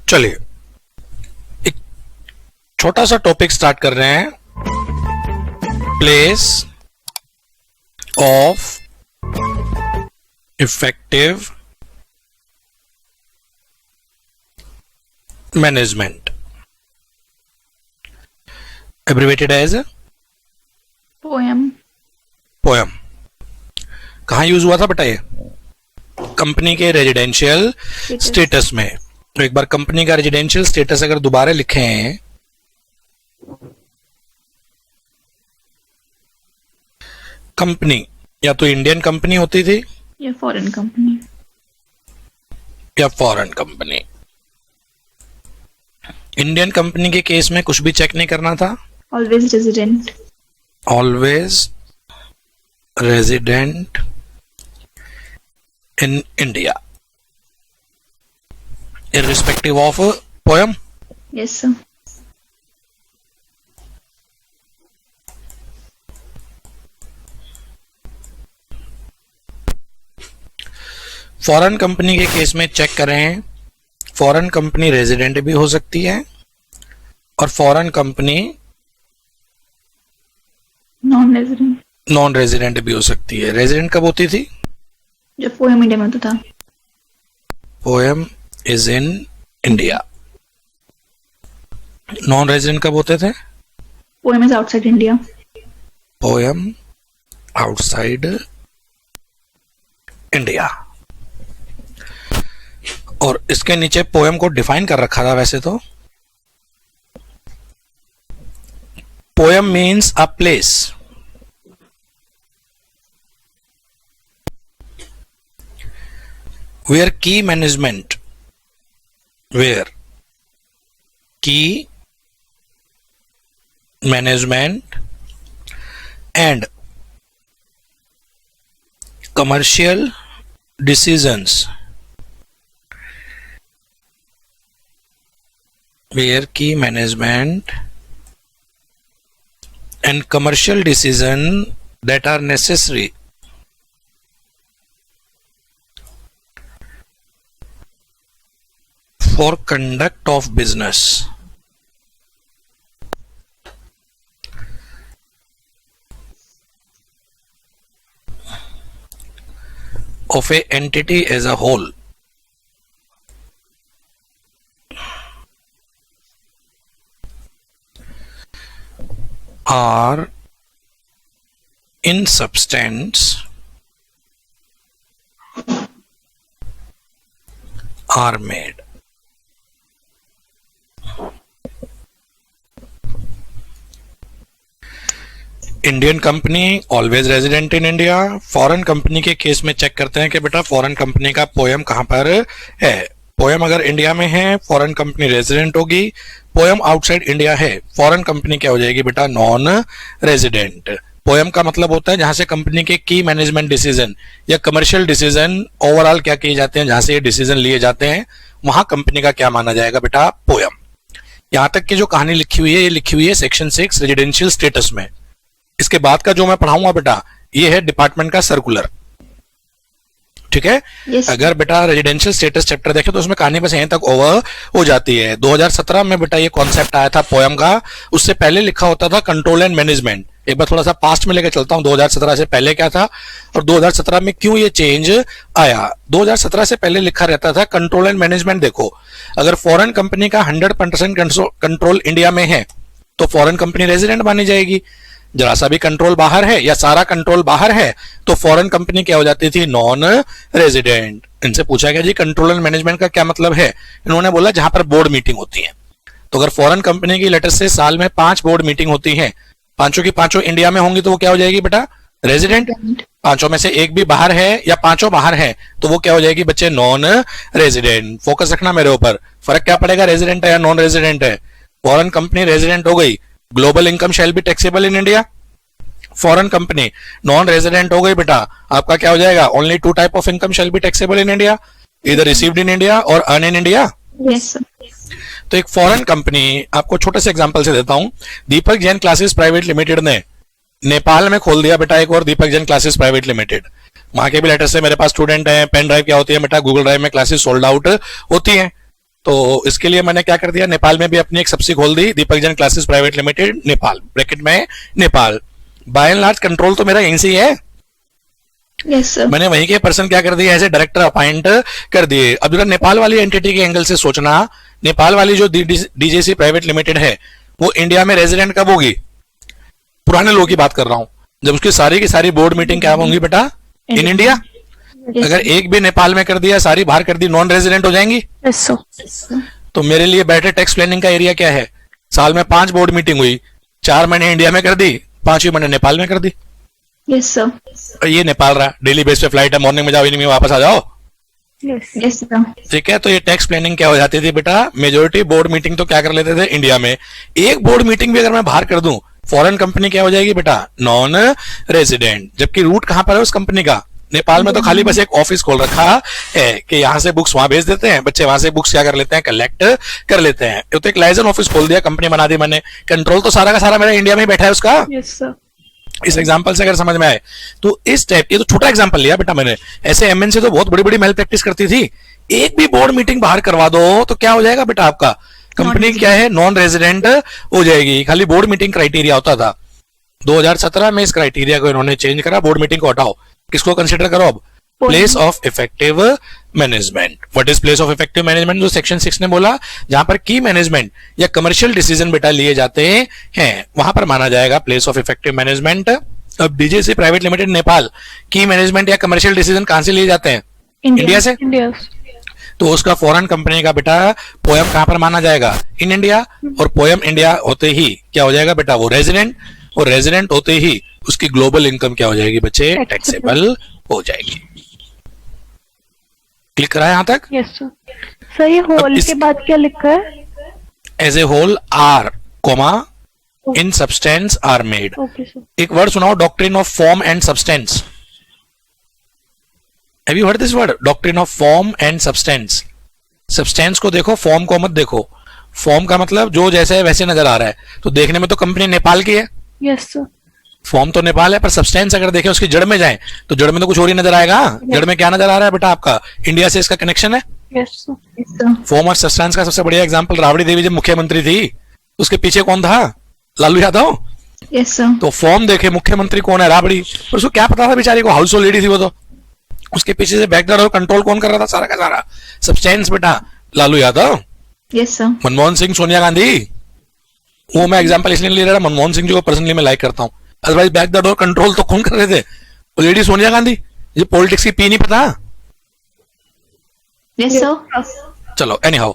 चलिए एक छोटा सा टॉपिक स्टार्ट कर रहे हैं, place of effective management, abbreviated as poem. Poem. कहां यूज हुआ था बेटा ये? कंपनी के रेजिडेंशियल स्टेटस में। तो एक बार कंपनी का रेजिडेंशियल स्टेटस अगर दोबारा लिखें, कंपनी या तो इंडियन कंपनी होती थी या फॉरेन कंपनी। या फॉरेन कंपनी। इंडियन कंपनी के केस में कुछ भी चेक नहीं करना था, always resident. Always resident in India irrespective of poem. Yes sir. Foreign company के केस में चेक करें, फॉरेन कंपनी रेजिडेंट भी हो सकती है और foreign company non resident. Non resident भी हो सकती है। रेजिडेंट कब होती थी? जब पोएम इंडिया में होता था। Poem is in India. Non resident कब होते थे? Poem is outside India. Poem outside India. और इसके नीचे पोएम को डिफाइन कर रखा था वैसे तो। Poem means a place where key management and commercial decisions that are necessary for conduct of business of a entity as a whole are in substance are made. Indian company always resident in India. Foreign company के case में check करते हैं कि बेटा foreign company का poem कहां पर है। पोएम अगर इंडिया में है, फॉरेन कंपनी रेजिडेंट होगी। पोएम आउटसाइड इंडिया है, फॉरेन कंपनी क्या हो जाएगी बेटा? Non resident. पोएम का मतलब होता है जहां से कंपनी के की मैनेजमेंट डिसीजन या कमर्शियल डिसीजन ओवरऑल क्या किए जाते हैं, जहां से ये डिसीजन लिए जाते हैं, वहां कंपनी का क्या माना जाएगा बेटा? पोएम। यहां तक की जो कहानी लिखी हुई है, ये लिखी हुई है सेक्शन 6 रेजिडेंशियल स्टेटस में। इसके बाद का जो मैं पढ़ाऊंगा बेटा, ये है डिपार्टमेंट का सर्कुलर। ठीक है? yes. अगर बेटा रेजिडेंशियल स्टेटस चैप्टर देखें तो उसमें कहानी बस यहीं तक ओवर हो जाती है। 2017 में बेटा ये कॉन्सेप्ट आया था पोएम का। उससे पहले लिखा होता था कंट्रोल एंड मैनेजमेंट। एक बार थोड़ा सा पास्ट में लेकर चलता हूं, 2017 से पहले क्या था और 2017 में क्यों ये चेंज आया। 2017 से पहले लिखा रहता था कंट्रोल एंड मैनेजमेंट। देखो, अगर फॉरेन कंपनी का 100% कंट्रोल इंडिया में है तो फॉरेन कंपनी रेजिडेंट मानी जाएगी। जरा सा भी कंट्रोल बाहर है या सारा कंट्रोल बाहर है तो फॉरेन कंपनी क्या हो जाती थी? Non resident. इनसे पूछा गया जी कंट्रोल एंड मैनेजमेंट का क्या मतलब है? इन्होंने बोला जहां पर बोर्ड मीटिंग होती है। तो अगर फॉरेन कंपनी की लेटर से साल में 5 बोर्ड मीटिंग होती है, पांचों की पांचों इंडिया में होंगी तो वो क्या हो जाएगी बेटा? रेजिडेंट। पांचों में से एक भी बाहर है या पांचों बाहर है तो वो क्या हो जाएगी बच्चे? Non resident. फोकस रखना मेरे ऊपर, फर्क क्या पड़ेगा रेजिडेंट है या नॉन रेजिडेंट है। फॉरेन कंपनी रेजिडेंट हो गई, global income shall be taxable in India. Foreign company non resident हो गई बेटा, आपका क्या हो जाएगा? Only 2 type of income shall be taxable in India, इधर रिसीव्ड इन इंडिया और earn in India. Yes sir. तो एक फॉरेन कंपनी, आपको छोटे से एग्जांपल से देता हूं। दीपक जैन क्लासेस प्राइवेट लिमिटेड ने नेपाल में खोल दिया बेटा एक और दीपक जैन क्लासेस प्राइवेट लिमिटेड। वहां के भी लेटर से मेरे पास स्टूडेंट हैं। पेन ड्राइव क्या होती है बेटा? गूगल ड्राइव में क्लासेस सोल्ड आउट होती हैं। तो इसके लिए मैंने क्या कर दिया, नेपाल में भी अपनी एक सब्सिडी खोल दी, Deepak Jain classes private limited Nepal, bracket में Nepal. By and large control तो मेरा यहीं से ही है, Yes, sir. मैंने वहीं के पर्सन क्या कर दिए, ऐसे डायरेक्टर अपॉइंट कर दिए। अब जरा नेपाल वाली एंटिटी के एंगल से सोचना, नेपाल वाली जो डीजेसी प्राइवेट लिमिटेड है वो इंडिया में रेजिडेंट कब होगी? पुराने लोग की बात कर रहा हूं, जब उसकी सारी की सारी बोर्ड मीटिंग क्या होंगी बेटा? In India. Yes, अगर sir. एक भी नेपाल में कर दिया, सारी बाहर कर दी, नॉन रेजिडेंट हो जाएंगी। Yes, sir. Yes, sir. तो मेरे लिए बेटर टैक्स प्लानिंग का एरिया क्या है? साल में 5 बोर्ड मीटिंग हुई, 4 महीने इंडिया में कर दी, 5वें महीने नेपाल में कर दी। Yes, sir. और ये नेपाल रहा, डेली बेस पे फ्लाइट है, मॉर्निंग में जाओ, इवनिंग में वापस आ जाओ। Yes. Yes, sir. ठीक है, तो ये टैक्स प्लानिंग क्या हो जाती थी बेटा? मेजोरिटी बोर्ड मीटिंग तो क्या कर लेते थे इंडिया में, एक बोर्ड मीटिंग भी अगर मैं बाहर कर दूं, फॉरेन कंपनी क्या हो जाएगी बेटा? Non resident. जबकि रूट कहां पर है उस कंपनी का? नेपाल में तो खाली बस एक ऑफिस खोल रखा है कि यहां से बुक्स वहां भेज देते हैं, बच्चे वहां से बुक्स क्या कर लेते हैं? कलेक्ट कर लेते हैं। तो एक लाइसेंस ऑफिस खोल दिया, कंपनी बना दी मैंने, कंट्रोल तो सारा का सारा मेरा इंडिया में ही बैठा है उसका। Yes, sir. इस एग्जांपल से अगर समझ में आए तो इस टाइप, ये तो छोटा एग्जांपल लिया बेटा मैंने, ऐसे एमएनसी तो बहुत बड़ी बड़ी मेल प्रैक्टिस करती थी। एक भी बोर्ड मीटिंग बाहर करवा दो तो क्या हो जाएगा बेटा? आपका कंपनी क्या है? नॉन रेजिडेंट हो जाएगी। खाली बोर्ड मीटिंग क्राइटेरिया होता था। 2017 में इस क्राइटेरिया को इन्होंने चेंज करा, बोर्ड मीटिंग को हटाओ, किसको कंसिडर करो अब? Place of effective management. What is place of effective management? जो सेक्शन 6 ने बोला, जहां पर की मैनेजमेंट या कमर्शियल डिसीजन बेटा लिए जाते हैं, वहां पर माना जाएगा प्लेस ऑफ इफेक्टिव मैनेजमेंट। अब डीजेसी प्राइवेट लिमिटेड नेपाल, की मैनेजमेंट या कमर्शियल डिसीजन कहां से लिए जाते हैं? इंडिया से। India. तो उसका फॉरेन कंपनी का बेटा पोयम कहां पर माना जाएगा? In India. और पोयम इंडिया होते ही क्या हो जाएगा बेटा? वो रेजिडेंट। और रेजिडेंट होते ही उसकी ग्लोबल इनकम क्या हो जाएगी बच्चे? टैक्सेबल हो जाएगी। क्लिक करा है यहां तक? Yes, sir. सर ये होल इस- के बाद क्या लिखा है? As a whole are comma in substance are made. Okay, sir. एक वर्ड सुनाओ, doctrine of form and substance. Have you heard this word? Doctrine of form and substance. Substance को देखो, फॉर्म को मत देखो। फॉर्म का मतलब जो जैसे है वैसे नजर आ रहा है, तो देखने में तो कंपनी नेपाल की है, Yes, sir. फॉर्म तो नेपाल है, पर सब्सटेंस अगर देखें उसकी जड़ में जाए तो जड़ में तो कुछ और ही नजर आएगा। जड़ में क्या नजर आ रहा है बेटा? आपका इंडिया से इसका कनेक्शन है। Yes, sir. Yes, sir. Form और सब्सटेंस का सबसे बढ़िया एग्जांपल, राबड़ी देवी जब मुख्यमंत्री थी, उसके पीछे कौन था? लालू यादव। Yes, sir. तो फॉर्म देखे, मुख्यमंत्री कौन है? राबड़ी। पर उसको क्या पता था बेचारी को? हाउस होल्ड लेडी थी वो तो। उसके पीछे से बैकग्राउंड और कंट्रोल कौन कर रहा था? सारा का सारा सब्सटेंस बेटा लालू यादव। Yes, sir. मनमोहन सिंह, सोनिया गांधी। वो मैं एग्जांपल इसलिए ले रहा था, मनमोहन सिंह जी को पर्सनली मैं लाइक करता हूं, otherwise back the door control तो कौन कर रहे थे? वो लेडी सोनिया गांधी। ये पॉलिटिक्स की पी नहीं पता। Yes, sir. चलो एनी हाउ,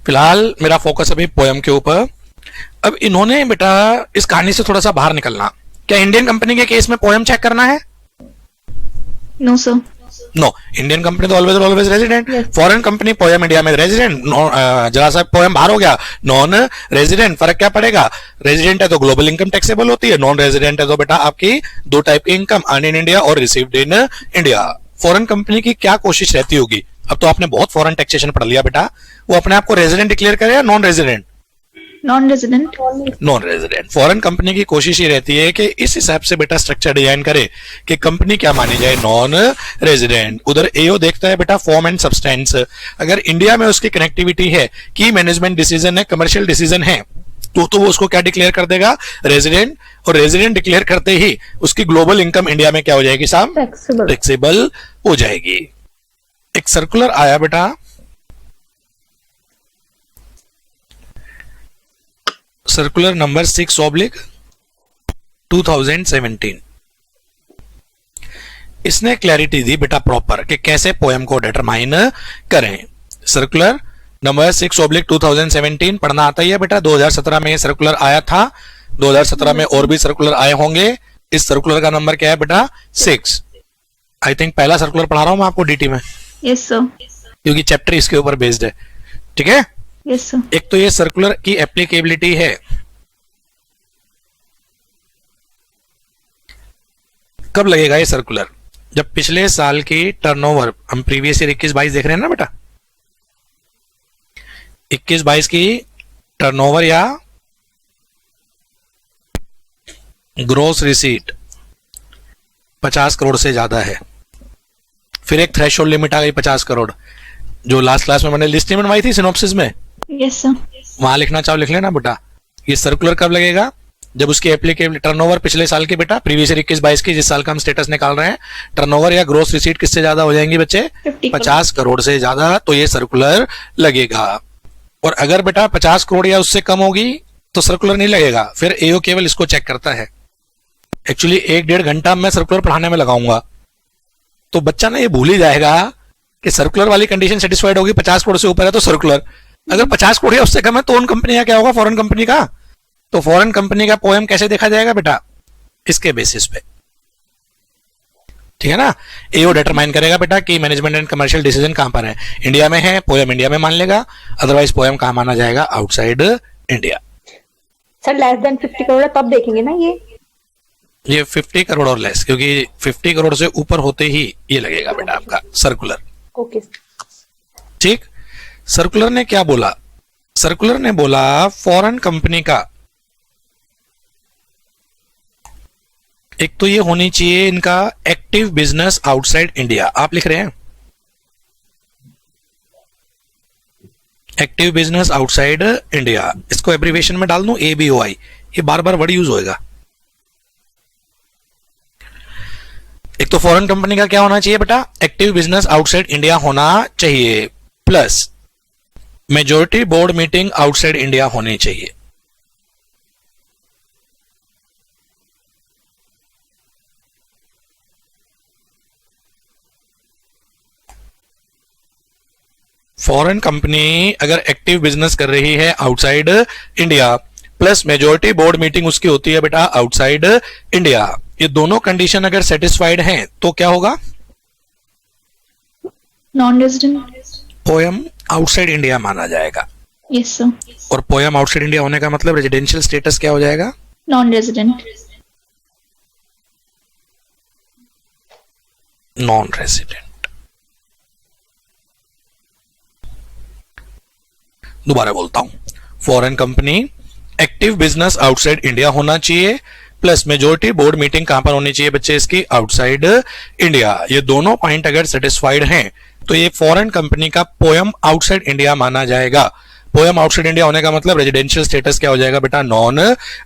फिलहाल मेरा फोकस अभी पोयम के ऊपर। अब इन्होंने बेटा इस कहानी से थोड़ा सा बाहर निकलना। क्या इंडियन कंपनी के केस में पोयम चेक करना है? No, sir. No, Indian company तो always resident. Yes. Foreign company POEM India में रेजिडेंट, जरा सा पोयम बाहर हो गया नॉन रेजिडेंट। फर्क क्या पड़ेगा? रेजिडेंट है तो ग्लोबल इनकम टैक्सेबल होती है, नॉन रेजिडेंट है तो बेटा आपकी दो टाइप की इनकम, अर्न इन इंडिया और received in India. Foreign company की क्या कोशिश रहती होगी? अब तो आपने बहुत फॉरेन टैक्सेशन पढ़ लिया बेटा, वो अपने आप को रेजिडेंट डिक्लेयर करे या non resident? Non-resident. Non resident. Foreign company की कोशिश ये रहती है कि इस हिसाब से बेटा स्ट्रक्चर डिजाइन करे कि कंपनी क्या मानी जाए? Non resident. उधर एओ देखता है बेटा फॉर्म एंड सब्सटेंस। अगर इंडिया में उसकी कनेक्टिविटी है, की मैनेजमेंट डिसीजन है, कमर्शियल डिसीजन है, तो वो उसको क्या डिक्लेयर कर देगा? रेजिडेंट। और रेजिडेंट डिक्लेयर करते ही उसकी ग्लोबल इनकम इंडिया में क्या हो जाएगी साहब? Taxable. टैक्सेबल हो जाएगी। एक सर्कुलर आया बेटा, सर्कुलर नंबर 6/2017। इसने क्लैरिटी दी बेटा प्रॉपर कि कैसे पोयम को डिटरमाइन करें। सर्कुलर नंबर 6/2017 पढ़ना आता ही है बेटा। 2017 में ये सर्कुलर आया था, 2017 में और भी सर्कुलर आए होंगे। इस सर्कुलर का नंबर क्या है बेटा? 6। आई थिंक पहला सर्कुलर पढ़ा रहा हूं मैं आपको डीटी में, Yes, sir. क्योंकि चैप्टर इसके ऊपर बेस्ड है। ठीक है, Yes, sir. एक तो ये सर्कुलर की एप्लीकेबिलिटी है। कब लगेगा ये सर्कुलर? जब पिछले साल की टर्नओवर, हम प्रीवियस ईयर 21-22 देख रहे हैं ना बेटा, 21-22 की टर्नओवर या ग्रोस रिसीट 50 करोड़ से ज्यादा है। फिर एक थ्रेशोल्ड लिमिट आ गई 50 करोड़, जो लास्ट क्लास में मैंने लिस्ट नहीं बनवाई थी सिनॉप्सिस में, Yes, sir. वहां लिखना चाहो लिख लेना बेटा। ये सर्कुलर कब लगेगा? जब उसकी एप्लीकेबल टर्नओवर पिछले साल की बेटा, प्रीवियस ईयर 21-22 की, जिस साल का हम स्टेटस निकाल रहे हैं, टर्नओवर या ग्रोस रिसीट किससे ज्यादा हो जाएंगी बच्चे? 50 करोड़ से ज्यादा, तो ये सर्कुलर लगेगा। और अगर बेटा 50 करोड़ या उससे कम होगी तो सर्कुलर नहीं लगेगा। फिर एओ केवल इसको चेक करता है। एक्चुअली 1-1.5 घंटा मैं सर्कुलर पढ़ाने में लगाऊंगा, तो बच्चा ना ये भूल ही जाएगा कि सर्कुलर वाली कंडीशन सेटिस्फाइड होगी, 50 करोड़ से ऊपर है तो सर्कुलर, अगर 50 करोड़ या उससे कम है तो उन कंपनी का क्या होगा? फॉरेन कंपनी का। तो फॉरेन कंपनी का पोएम कैसे देखा जाएगा बेटा? इसके बेसिस पे, ठीक है ना। एओ डिटरमाइन करेगा बेटा कि मैनेजमेंट एंड कमर्शियल डिसीजन कहां पर है, इंडिया में है, पोएम इंडिया में मान लेगा, अदरवाइज पोएम कहां माना जाएगा? Outside India. Sir less than 50 crore है तब देखेंगे ना ये 50 करोड़ और लेस, क्योंकि 50 करोड़ से ऊपर होते ही ये लगेगा बेटा आपका सर्कुलर। ओके। ठीक। सर्कुलर ने क्या बोला? सर्कुलर ने बोला फॉरेन कंपनी का एक तो ये होनी चाहिए इनका एक्टिव बिजनेस आउटसाइड इंडिया। आप लिख रहे हैं एक्टिव बिजनेस आउटसाइड इंडिया, इसको एब्रीविएशन में डाल दूं ABOI, ये बार बार वर्ड यूज होएगा। एक तो फॉरेन कंपनी का क्या होना चाहिए बेटा? एक्टिव बिजनेस आउटसाइड इंडिया होना चाहिए, plus majority board meeting outside India होनी चाहिए। फॉरेन कंपनी अगर एक्टिव बिजनेस कर रही है outside India, plus majority board meeting उसकी होती है बेटा आउटसाइड इंडिया, ये दोनों कंडीशन अगर सेटिस्फाइड हैं तो क्या होगा? Non-resident. पोएम आउटसाइड इंडिया माना जाएगा। Yes, sir. और पोएम आउटसाइड इंडिया होने का मतलब रेजिडेंशियल स्टेटस क्या हो जाएगा? Non-resident. Non resident. दोबारा बोलता हूं, foreign company active business outside India होना चाहिए, प्लस मेजॉरिटी बोर्ड मीटिंग कहां पर होनी चाहिए बच्चे इसकी? Outside India. ये दोनों पॉइंट अगर सेटिस्फाइड हैं तो ये फॉरेन कंपनी का पोएम आउटसाइड इंडिया माना जाएगा। पोएम आउटसाइड इंडिया होने का मतलब रेजिडेंशियल स्टेटस क्या हो जाएगा बेटा? Non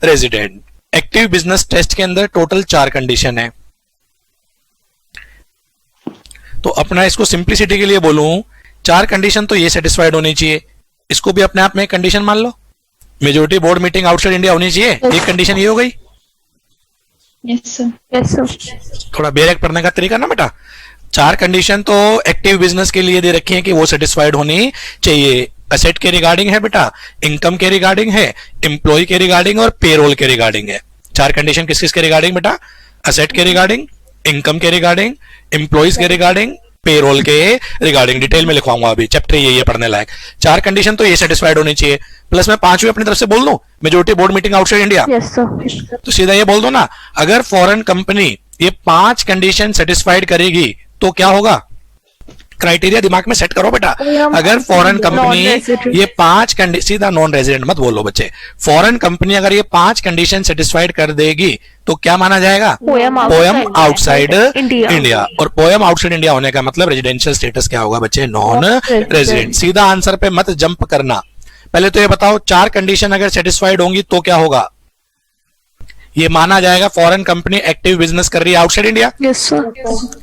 resident. Active business test के अंदर टोटल 4 कंडीशन है, तो अपना इसको सिंप्लिसिटी के लिए बोलूं, 4 कंडीशन तो ये सेटिस्फाइड होनी चाहिए, इसको भी अपने आप में एक कंडीशन मान लो, majority board meeting outside India होनी चाहिए, एक कंडीशन ये हो गई। Yes, sir. Yes, sir. थोड़ा बेरेक पढ़ने का तरीका ना बेटा, 4 कंडीशन तो एक्टिव बिजनेस के लिए दे रखी है कि वो सेटिस्फाइड होनी चाहिए। असेट के रिगार्डिंग है बेटा, इनकम के रिगार्डिंग है, एम्प्लॉय के रिगार्डिंग और पेरोल के रिगार्डिंग है। 4 कंडीशन किस किस के रिगार्डिंग बेटा? असेट के रिगार्डिंग, इनकम के रिगार्डिंग, एम्प्लॉयज के रिगार्डिंग, पेरोल के रिगार्डिंग। डिटेल में लिखवाऊंगा अभी, चैप्टर ये पढ़ने लायक। 4 कंडीशन तो ये सेटिस्फाइड होनी चाहिए, प्लस मैं 5वीं अपनी तरफ से बोल दूं, majority board meeting outside India. Yes, sir. तो सीधा ये बोल दो ना, अगर फॉरेन कंपनी ये 5 कंडीशन सेटिस्फाइड करेगी तो क्या होगा? क्राइटेरिया दिमाग में सेट करो बेटा। अगर फॉरेन कंपनी ये 5 कंडीशन, सीधा नॉन रेजिडेंट मत बोलो बच्चे, फॉरेन कंपनी अगर ये 5 कंडीशन सेटिस्फाइड कर देगी तो क्या माना जाएगा? Poem outside India. और पोएम आउटसाइड इंडिया होने का मतलब रेजिडेंशियल स्टेटस क्या होगा बच्चे? Non resident. सीधा आंसर पे मत जंप करना, पहले तो ये बताओ 4 कंडीशन अगर सेटिस्फाइड होंगी तो क्या होगा? ये माना जाएगा फॉरेन कंपनी एक्टिव बिजनेस कर रही है आउटसाइड इंडिया, Yes, sir.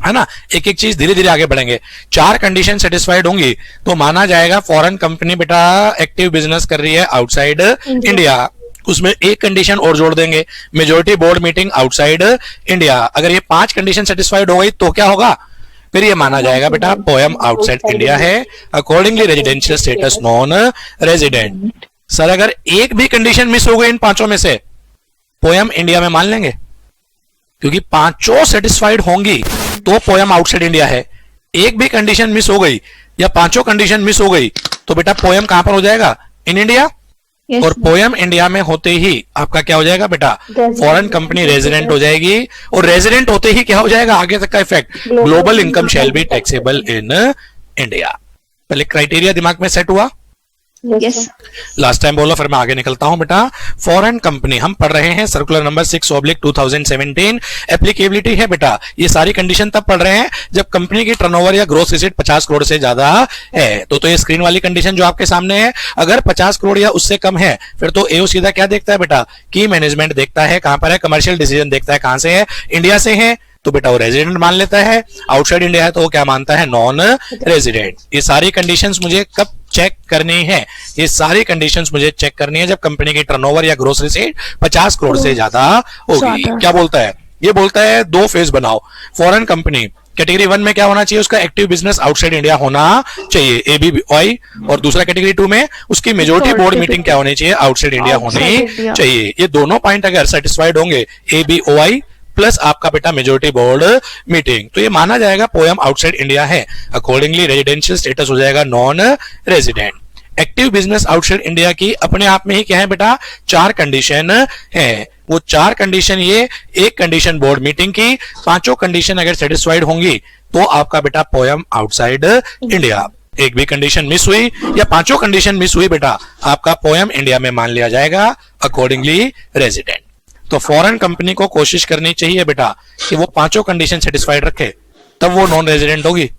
है ना। एक एक चीज धीरे धीरे आगे बढ़ेंगे। 4 कंडीशन सेटिस्फाइड होंगी तो माना जाएगा फॉरेन कंपनी बेटा एक्टिव बिजनेस कर रही है आउटसाइड इंडिया। उसमें एक कंडीशन और जोड़ देंगे, majority board meeting outside India. अगर ये 5 कंडीशन सेटिस्फाइड हो गई तो क्या होगा? फिर ये माना जाएगा बेटा पोएम आउटसाइड इंडिया है, accordingly residential status non resident. Sir अगर एक भी कंडीशन मिस हो गई इन 5 में से, पोएम इंडिया में मान लेंगे, क्योंकि 5 सेटिस्फाइड होंगी तो पोएम आउटसाइड इंडिया है। एक भी कंडीशन मिस हो गई या 5 कंडीशन मिस हो गई तो बेटा पोएम कहां पर हो जाएगा? In India. Yes, और sir. पोएम इंडिया में होते ही आपका क्या हो जाएगा बेटा? फॉरेन कंपनी रेजिडेंट हो जाएगी, और रेजिडेंट होते ही क्या हो जाएगा आगे तक का effect? Global income shall be taxable in India. पहले क्राइटेरिया दिमाग में सेट हुआ, Yes. लास्ट टाइम बोला, फिर मैं आगे निकलता हूं बेटा। फॉरेन कंपनी हम पढ़ रहे हैं, सर्कुलर नंबर 6/2017। एप्लीकेबिलिटी है बेटा, ये सारी कंडीशन तब पढ़ रहे हैं जब कंपनी की टर्नओवर या ग्रोस रिसीट 50 करोड़ से ज्यादा है। तो ये स्क्रीन वाली कंडीशन जो आपके सामने है, अगर 50 करोड़ या उससे कम है, फिर तो एओ सीधा क्या देखता है बेटा, की मैनेजमेंट देखता है, कहां पर है, कमर्शियल डिसीजन देखता है, कहां से है, इंडिया से है, तो बेटा वो रेजिडेंट मान लेता है। आउटसाइड इंडिया है तो वो क्या मानता है, नॉन रेजिडेंट। ये सारी कंडीशंस मुझे कब चेक करनी है, ये सारी कंडीशंस मुझे चेक करनी है जब कंपनी की टर्नओवर या ग्रोस रिसीट 50 करोड़ से ज्यादा होगी। क्या बोलता है, ये बोलता है दो फेज बनाओ। फॉरेन कंपनी कैटेगरी 1 में क्या होना चाहिए, उसका एक्टिव बिजनेस आउटसाइड इंडिया होना चाहिए, एबीओआई। और दूसरा कैटेगरी 2 में उसकी मेजोरिटी बोर्ड मीटिंग क्या होनी चाहिए, आउटसाइड इंडिया होनी चाहिए। ये दोनों पॉइंट अगर सेटिस्फाइड होंगे, एबीओआई प्लस आपका बेटा मेजोरिटी बोर्ड मीटिंग, तो ये माना जाएगा पोयम आउटसाइड इंडिया है। अकॉर्डिंगली रेजिडेंशियल स्टेटस हो जाएगा non resident. Active business outside India की अपने आप में ही क्या है बेटा, 4 कंडीशन है। वो 4 कंडीशन, ये एक कंडीशन बोर्ड मीटिंग की, 5 कंडीशन अगर सेटिस्फाइड होंगी तो आपका बेटा पोयम आउटसाइड इंडिया। एक भी कंडीशन मिस हुई या 5 कंडीशन मिस हुई बेटा, आपका पोयम इंडिया में मान लिया जाएगा, अकॉर्डिंगली रेजिडेंट। तो फॉरेन कंपनी को कोशिश करनी चाहिए बेटा कि वो 5 कंडीशन सेटिस्फाइड रखे, तब वो नॉन रेजिडेंट होगी।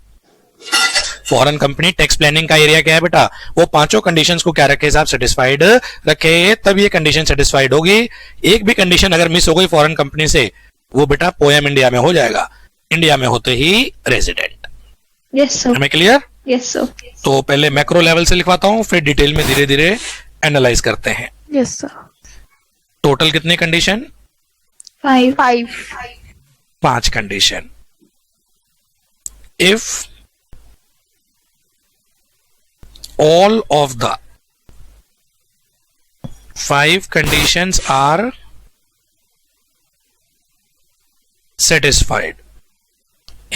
फॉरेन कंपनी टैक्स प्लानिंग का एरिया क्या है बेटा, वो 5 कंडीशंस को क्या रखे साहब, सेटिस्फाइड रखे, तब ये कंडीशन सेटिस्फाइड होगी। एक भी कंडीशन अगर मिस हो गई फॉरेन कंपनी से, वो बेटा पोयम इंडिया में हो जाएगा, इंडिया में होते ही रेजिडेंट। Yes, sir. हमें क्लियर? Yes, sir. तो पहले मैक्रो लेवल से लिखवाता हूं, फिर डिटेल में धीरे धीरे एनालाइज करते हैं। Yes, sir. टोटल कितने condition, 5. 5 condition. If all of the 5 conditions are satisfied,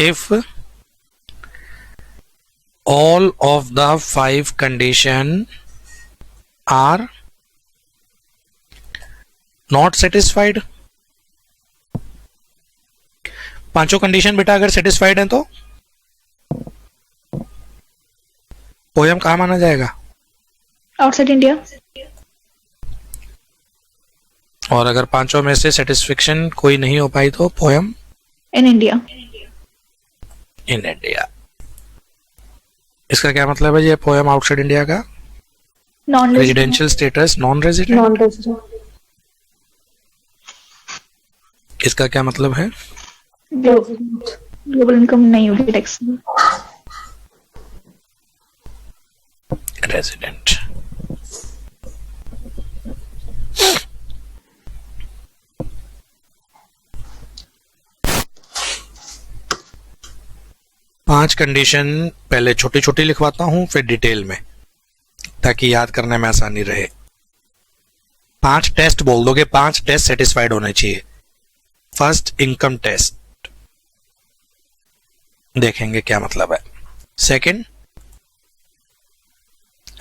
if all of the 5 condition are not satisfied, 5 condition बेटा अगर सेटिस्फाइड है तो पोयम कहां माना जाएगा, Outside India. और अगर 5 में से सेटिस्फेक्शन कोई नहीं हो पाई तो poem In India. In India. इसका क्या मतलब है, ये पोयम आउटसाइड इंडिया का Non-resident. Residential status non resident, non resident. इसका क्या मतलब है, Global income नहीं होगी टैक्स। रेजिडेंट। पांच कंडीशन पहले छोटी छोटी लिखवाता हूं, फिर डिटेल में, ताकि याद करने में आसानी रहे। 5 टेस्ट बोल दोगे, 5 टेस्ट सेटिस्फाइड होने चाहिए। फर्स्ट इनकम टेस्ट, देखेंगे क्या मतलब है। Second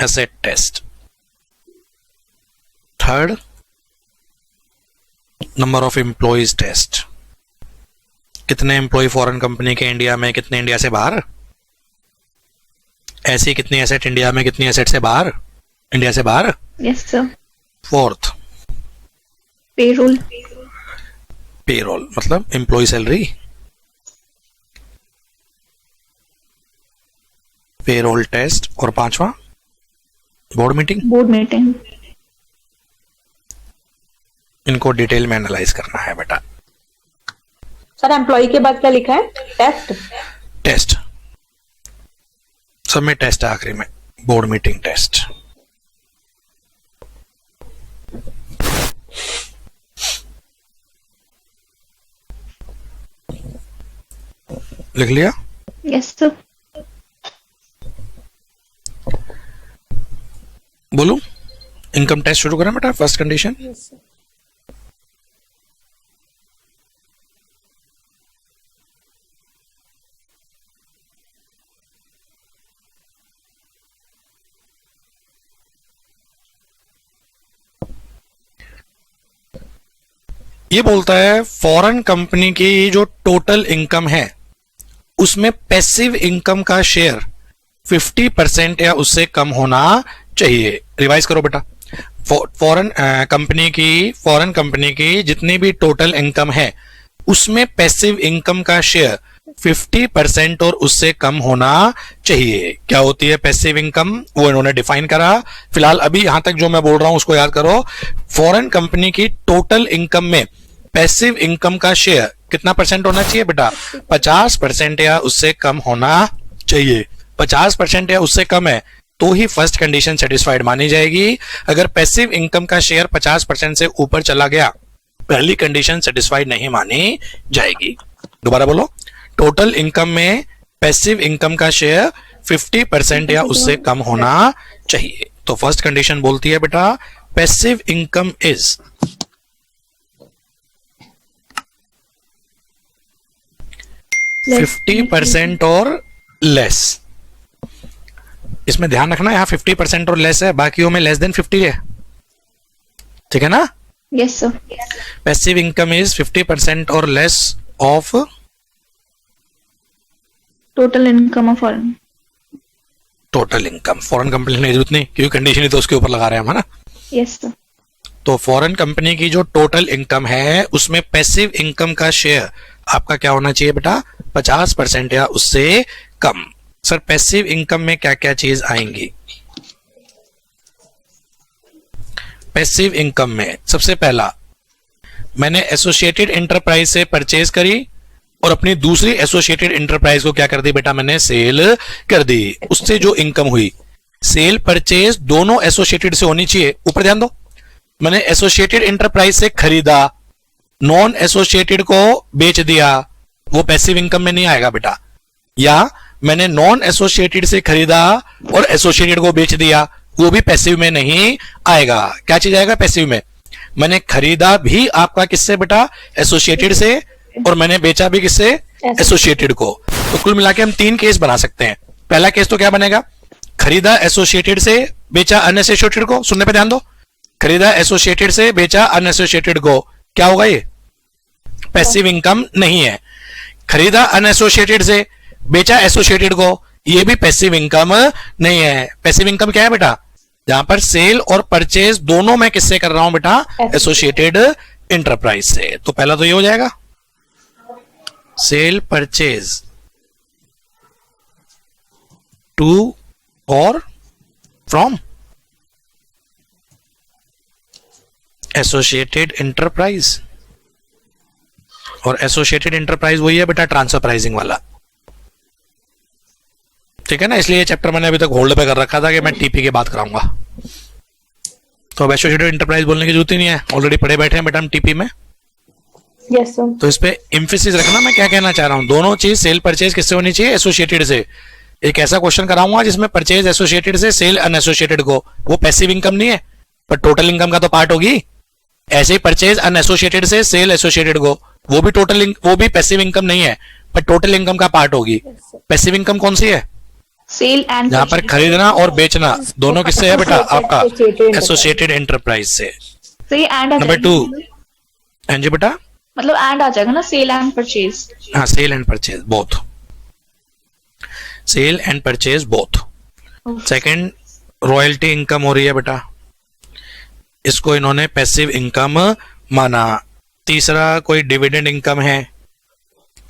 asset test. Third number of employees test, कितने एम्प्लॉय फॉरेन कंपनी के इंडिया में, कितने इंडिया से बाहर, ऐसी कितनी एसेट इंडिया में, कितनी एसेट से बाहर, इंडिया से बाहर। Yes, sir. Fourth Payroll. Payroll मतलब एम्प्लॉय सैलरी, पेरोल टेस्ट। और 5वां बोर्ड मीटिंग। Board meeting. इनको डिटेल में एनालाइज करना है बेटा। सर एम्प्लॉय के बाद क्या लिखा है, टेस्ट। टेस्ट सब में टेस्ट है आखिरी में, बोर्ड मीटिंग टेस्ट। लिख लिया? Yes, sir. बोलू, इनकम टेस्ट शुरू करें बेटा। फर्स्ट कंडीशन, ये बोलता है फॉरेन कंपनी की जो टोटल इनकम है उसमें पैसिव इनकम का शेयर 50% या उससे कम होना चाहिए। रिवाइज करो बेटा, फॉरेन कंपनी की जितनी भी टोटल इनकम है उसमें पैसिव इनकम का शेयर 50% और उससे कम होना चाहिए। क्या होती है पैसिव इनकम, वो इन्होंने डिफाइन करा। फिलहाल अभी यहां तक जो मैं बोल रहा हूं उसको याद करो। फॉरेन कंपनी की टोटल इनकम में पैसिव इनकम का शेयर कितना परसेंट होना चाहिए बेटा? 50% या उससे कम होना चाहिए। 50% या उससे कम है तो ही फर्स्ट कंडीशन सेटिस्फाइड मानी जाएगी। अगर पैसिव इनकम का शेयर 50% से ऊपर चला गया, पहली कंडीशन सेटिस्फाइड नहीं मानी जाएगी। दोबारा बोलो, टोटल इनकम में पैसिव इनकम का शेयर 50% या उससे कम होना चाहिए। तो फर्स्ट कंडीशन बोलती है बेटा पैसिव इनकम इज 50% और लेस। इसमें ध्यान रखना यहां 50% और लेस है, बाकियों में लेस देन 50 है, ठीक है ना? Yes, sir. Passive income is 50% और less of Total income of foreign. Total income. Foreign company की जरूरत नहीं क्योंकि कंडीशन ही तो उसके ऊपर लगा रहे हैं हम, है ना? Yes, sir. तो फॉरेन कंपनी की जो टोटल इनकम है उसमें पैसिव इनकम का शेयर आपका क्या होना चाहिए बेटा? 50% या उससे कम। सर पैसिव इनकम में क्या क्या चीज आएंगी? पैसिव इनकम में सबसे पहला, मैंने एसोसिएटेड एंटरप्राइज से परचेज करी और अपनी दूसरी एसोसिएटेड एंटरप्राइज को क्या कर दी बेटा? मैंने सेल कर दी। उससे जो इनकम हुई, सेल परचेज दोनों एसोसिएटेड से होनी चाहिए। ऊपर ध्यान दो, मैंने एसोसिएटेड एंटरप्राइज से खरीदा, नॉन एसोसिएटेड को बेच दिया, वो पैसिव इनकम में नहीं आएगा बेटा। या मैंने नॉन एसोसिएटेड से खरीदा और एसोसिएटेड को बेच दिया, वो भी पैसिव में नहीं आएगा। क्या चीज आएगा पैसिव में? मैंने खरीदा भी आपका किससे बेटा? एसोसिएटेड से, और मैंने बेचा भी किससे? एसोसिएटेड को। तो कुल मिला के हम 3 केस बना सकते हैं। पहला केस तो क्या बनेगा? खरीदा एसोसिएटेड से, बेचा अनएसोसिएटेड को। सुनने पे ध्यान दो, खरीदा एसोसिएटेड से, बेचा अनएसोसिएटेड को। क्या होगा ये? पैसिव इनकम नहीं है। खरीदा अनएसोसिएटेड से, बेचा एसोसिएटेड को, ये भी पैसिव इनकम नहीं है। पैसिव इनकम क्या है बेटा? जहां पर सेल और परचेज दोनों मैं किससे कर रहा हूं बेटा? एसोसिएटेड एंटरप्राइज से। तो पहला तो ये हो जाएगा, सेल परचेज टू और फ्रॉम एसोसिएटेड एंटरप्राइज। और एसोसिएटेड एंटरप्राइज वही है बेटा ट्रांसफर प्राइसिंग वाला, ठीक है ना? इसलिए ये चैप्टर मैंने अभी तक होल्ड पे कर रखा था कि मैं टीपी की बात कराऊंगा। तो अब एसोसिएटेड एंटरप्राइज बोलने की जरूरत ही नहीं है, ऑलरेडी पढ़े बैठे हैं बेटा हम टीपी में। Yes sir. तो इस पे एम्फेसिस रखना, मैं क्या कहना चाह रहा हूं। दोनों चीज सेल परचेज किससे होनी चाहिए? एसोसिएटेड से। एक ऐसा क्वेश्चन कराऊंगा जिसमें परचेज एसोसिएटेड से, सेल अनएसोसिएटेड को। वो पैसिव इनकम नहीं है पर टोटल इनकम का तो पार्ट होगी। ऐसे ही परचेज अनएसोसिएटेड से, सेल एसोसिएटेड को, वो भी वो भी पैसिव इनकम नहीं है पर टोटल इनकम का पार्ट होगी। पैसिव इनकम कौन सी है? Sale and जहां पर खरीदना और बेचना दोनों किससे है बेटा? आपका एसोसिएटेड एंटरप्राइज से। Say and नंबर 2, हाँ जी बेटा, मतलब and आ जाएगा ना, सेल एंड परचेज। हाँ sale and purchase both, sale and purchase both. Second, royalty income हो रही है बेटा, इसको इन्होंने पैसिव इनकम माना। तीसरा, कोई डिविडेंड इनकम है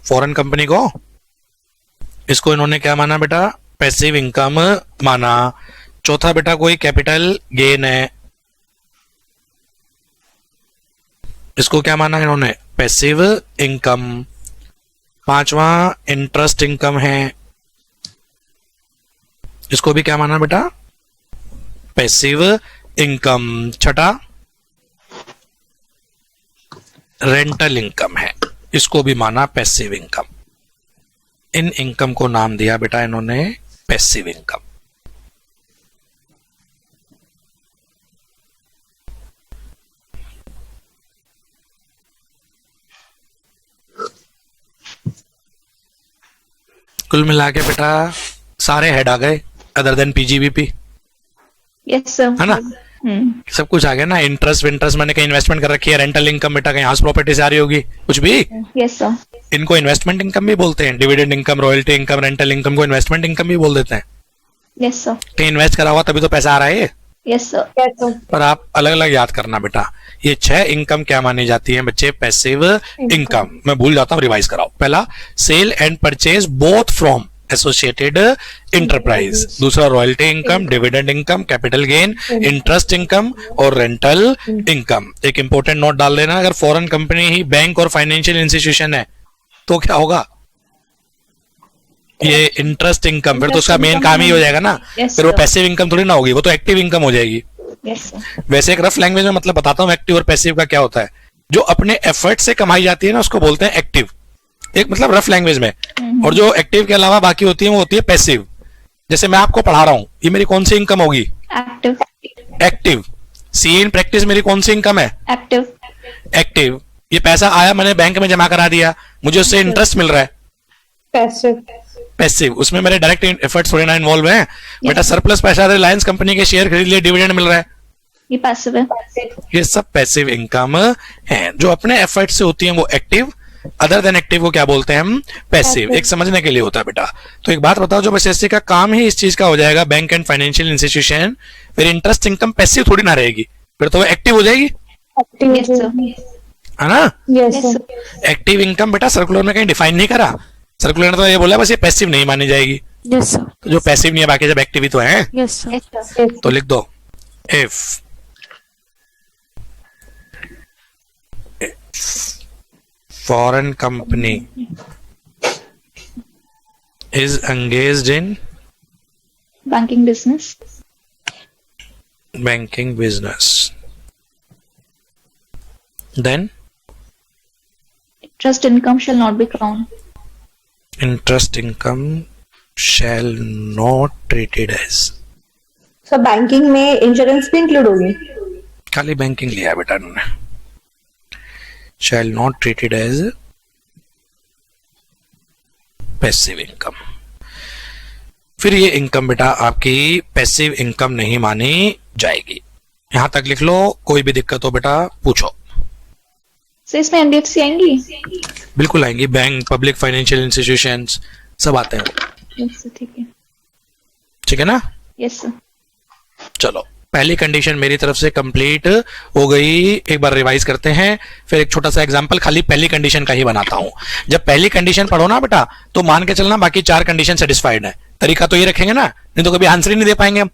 फॉरेन कंपनी को, इसको इन्होंने क्या माना बेटा? पैसिव इनकम माना। चौथा बेटा, कोई कैपिटल गेन है, इसको क्या माना इन्होंने? Passive income. पांचवा, इंटरेस्ट इनकम है, इसको भी क्या माना बेटा? Passive income. छठा, रेंटल इनकम है, इसको भी माना पैसिव इनकम। इन इनकम को नाम दिया बेटा इन्होंने पैसिव इनकम। कुल मिला के बेटा सारे हेड आ गए other than PGBP, yes sir, है ना? सब कुछ आ गया ना। इंटरेस्ट मैंने कहीं इन्वेस्टमेंट कर रखी है, रेंटल इनकम बेटा कहीं हाउस प्रॉपर्टी से आ रही होगी, कुछ भी। यस सर, इनको इन्वेस्टमेंट इनकम भी बोलते हैं। Dividend income, royalty income, rental income को इन्वेस्टमेंट इनकम भी बोल देते हैं। Yes, sir. कहीं इन्वेस्ट करा हुआ तभी तो पैसा आ रहा है ये। Yes, sir. Yes, sir. पर आप अलग अलग याद करना बेटा। ये 6 इनकम क्या मानी जाती है बच्चे? Passive income. मैं भूल जाता हूँ, रिवाइज कराओ। पहला sale and purchase both from associated enterprise, दूसरा royalty income, dividend income, capital gain, interest income और रेंटल इनकम। एक इंपॉर्टेंट नोट डाल लेना, अगर फॉरेन कंपनी ही बैंक और फाइनेंशियल इंस्टीट्यूशन है तो क्या होगा? ये इंटरेस्ट इनकम, फिर तो उसका मेन काम ही हो जाएगा ना। Yes, फिर वो sir. पैसिव इनकम थोड़ी ना होगी, वो तो एक्टिव इनकम हो जाएगी। Yes, sir. वैसे एक रफ लैंग्वेज में मतलब बताता हूँ एक्टिव और पैसिव का क्या होता है। जो अपने एफर्ट से कमाई जाती है ना उसको बोलते हैं एक्टिव, एक मतलब रफ लैंग्वेज में। और जो एक्टिव के अलावा बाकी होती है वो होती है पैसिव। जैसे मैं आपको पढ़ा रहा हूँ, ये मेरी कौन सी इनकम होगी? Active. Active. See in practice मेरी कौन सी इनकम है? Active. एक्टिव। ये पैसा आया, मैंने बैंक में जमा करा दिया, मुझे उससे इंटरेस्ट मिल रहा है, Passive. पैसिव। उसमें मेरे डायरेक्ट एफर्ट्स थोड़ी ना इन्वॉल्व हैं। बेटा सरप्लस पैसा रिलायंस कंपनी के शेयर खरीद लिए, डिविडेंड मिल रहा है, ये passive है. ये सब पैसिव इनकम है। जो अपने एफर्ट से होती है वो एक्टिव, अदर देन एक्टिव को क्या बोलते हैं हम? पैसिव। एक समझने के लिए होता है बेटा। तो एक बात बताओ, जब एसएससी का काम ही इस चीज का हो जाएगा, बैंक एंड फाइनेंशियल इंस्टीट्यूशन, फिर इंटरेस्ट इनकम पैसिव थोड़ी ना रहेगी, फिर तो वो एक्टिव हो जाएगी, Active. Yes, sir. है ना। Yes, Yes, sir. sir. Active income बेटा सर्कुलर में कहीं डिफाइन नहीं करा, सर्कुलर ने तो ये बोला बस ये पैसिव नहीं मानी जाएगी। Yes, sir. तो जो पैसिव नहीं है बाकी जब एक्टिव ही तो है, Yes, sir. Yes, sir. Yes. तो लिख दो if foreign company is engaged in Banking business. banking business, then Trust income shall not be counted. interest income shall not treated as। So banking में insurance भी include होगी? खाली banking लिया है बेटा इन्होंने, shall not treated as passive income. फिर ये इनकम बेटा आपकी पैसिव इनकम नहीं मानी जाएगी। यहां तक लिख लो, कोई भी दिक्कत हो बेटा पूछो। So इसमें NBFC आएंगी? बिल्कुल आएंगी, बैंक, पब्लिक फाइनेंशियल इंस्टीट्यूशंस सब आते हैं। Yes, sir. ठीक है. ठीक है ना। Yes, sir. चलो पहली कंडीशन मेरी तरफ से कंप्लीट हो गई। एक बार रिवाइज करते हैं, फिर एक छोटा सा एग्जांपल खाली पहली कंडीशन का ही बनाता हूं। जब पहली कंडीशन पढ़ो ना बेटा तो मान के चलना बाकी 4 कंडीशन सेटिस्फाइड है। तरीका तो ये रखेंगे ना, नहीं तो कभी आंसर ही नहीं दे पाएंगे हम।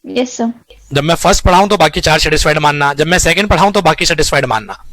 Yes, sir. जब मैं फर्स्ट पढ़ाऊं तो बाकी 4 सेटिस्फाइड मानना, जब मैं सेकंड पढ़ाऊं तो बाकी सेटिस्फाइड मानना।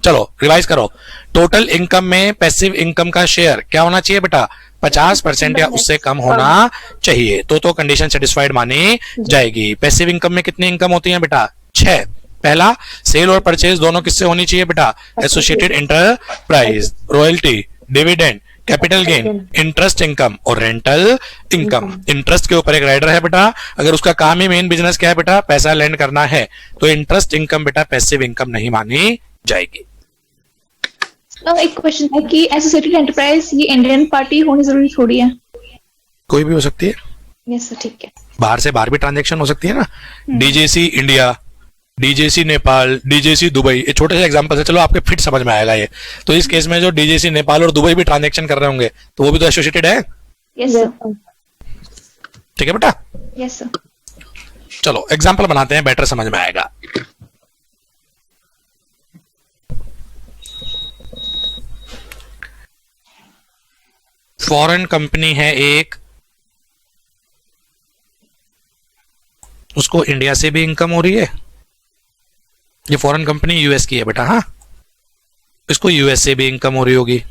चलो रिवाइज करो। टोटल इनकम में पैसिव इनकम का शेयर क्या होना चाहिए बेटा? 50% या उससे कम होना चाहिए, तो कंडीशन सेटिस्फाइड मानी जाएगी। पैसिव इनकम में कितनी इनकम होती है बेटा? 6। पहला सेल और परचेज दोनों किससे होनी चाहिए बेटा? Associated enterprise, royalty, dividend, capital gain, interest income और रेंटल इनकम। इंटरेस्ट के ऊपर एक राइडर है बेटा, अगर उसका काम ही मेन बिजनेस क्या है बेटा? पैसा लैंड करना है, तो इंटरेस्ट इनकम बेटा पैसिव इनकम नहीं मानी जाएगी। अब एक क्वेश्चन है कि एसोसिएटेड एंटरप्राइज ये इंडियन पार्टी होनी जरूरी थोड़ी है? कोई भी हो सकती है, यस सर, ठीक है. बाहर से बाहर भी ट्रांजैक्शन हो सकती है ना। डीजेसी इंडिया, डीजेसी नेपाल, डीजेसी दुबई, ये छोटे से एग्जांपल है, चलो आपके फिट समझ में आएगा ये। तो इस केस में जो डीजेसी नेपाल और दुबई भी ट्रांजैक्शन कर रहे होंगे तो वो भी तो एसोसिएटेड है। Yes sir. ठीक है बेटा, यस सर. चलो एग्जाम्पल बनाते हैं, बेटर समझ में आएगा। फॉरेन कंपनी है एक, उसको इंडिया से भी इनकम हो रही है। ये फॉरेन कंपनी यूएस की है बेटा, हाँ, इसको यूएस से भी इनकम हो रही होगी।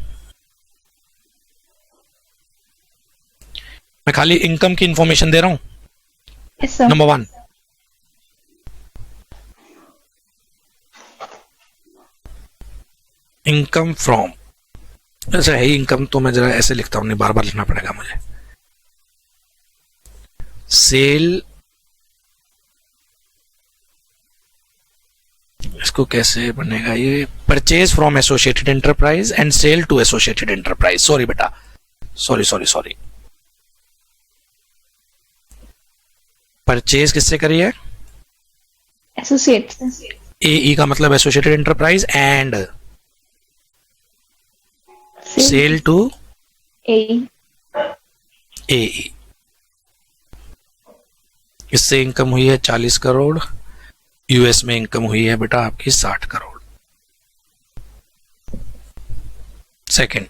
मैं खाली इनकम की इंफॉर्मेशन दे रहा हूं। Yes sir. Number 1, income from, ऐसा है इनकम, तो मैं जरा ऐसे लिखता हूं, नहीं बार बार लिखना पड़ेगा मुझे। सेल, इसको कैसे बनेगा ये? Purchase from associated enterprise and sale to associated enterprise. Sorry बेटा, सॉरी, परचेज किससे करी है? एसोसिएट. ए का मतलब associated enterprise and sale to A. A. इससे इनकम हुई है 40 करोड़, यूएस में इनकम हुई है बेटा आपकी 60 crore. Second,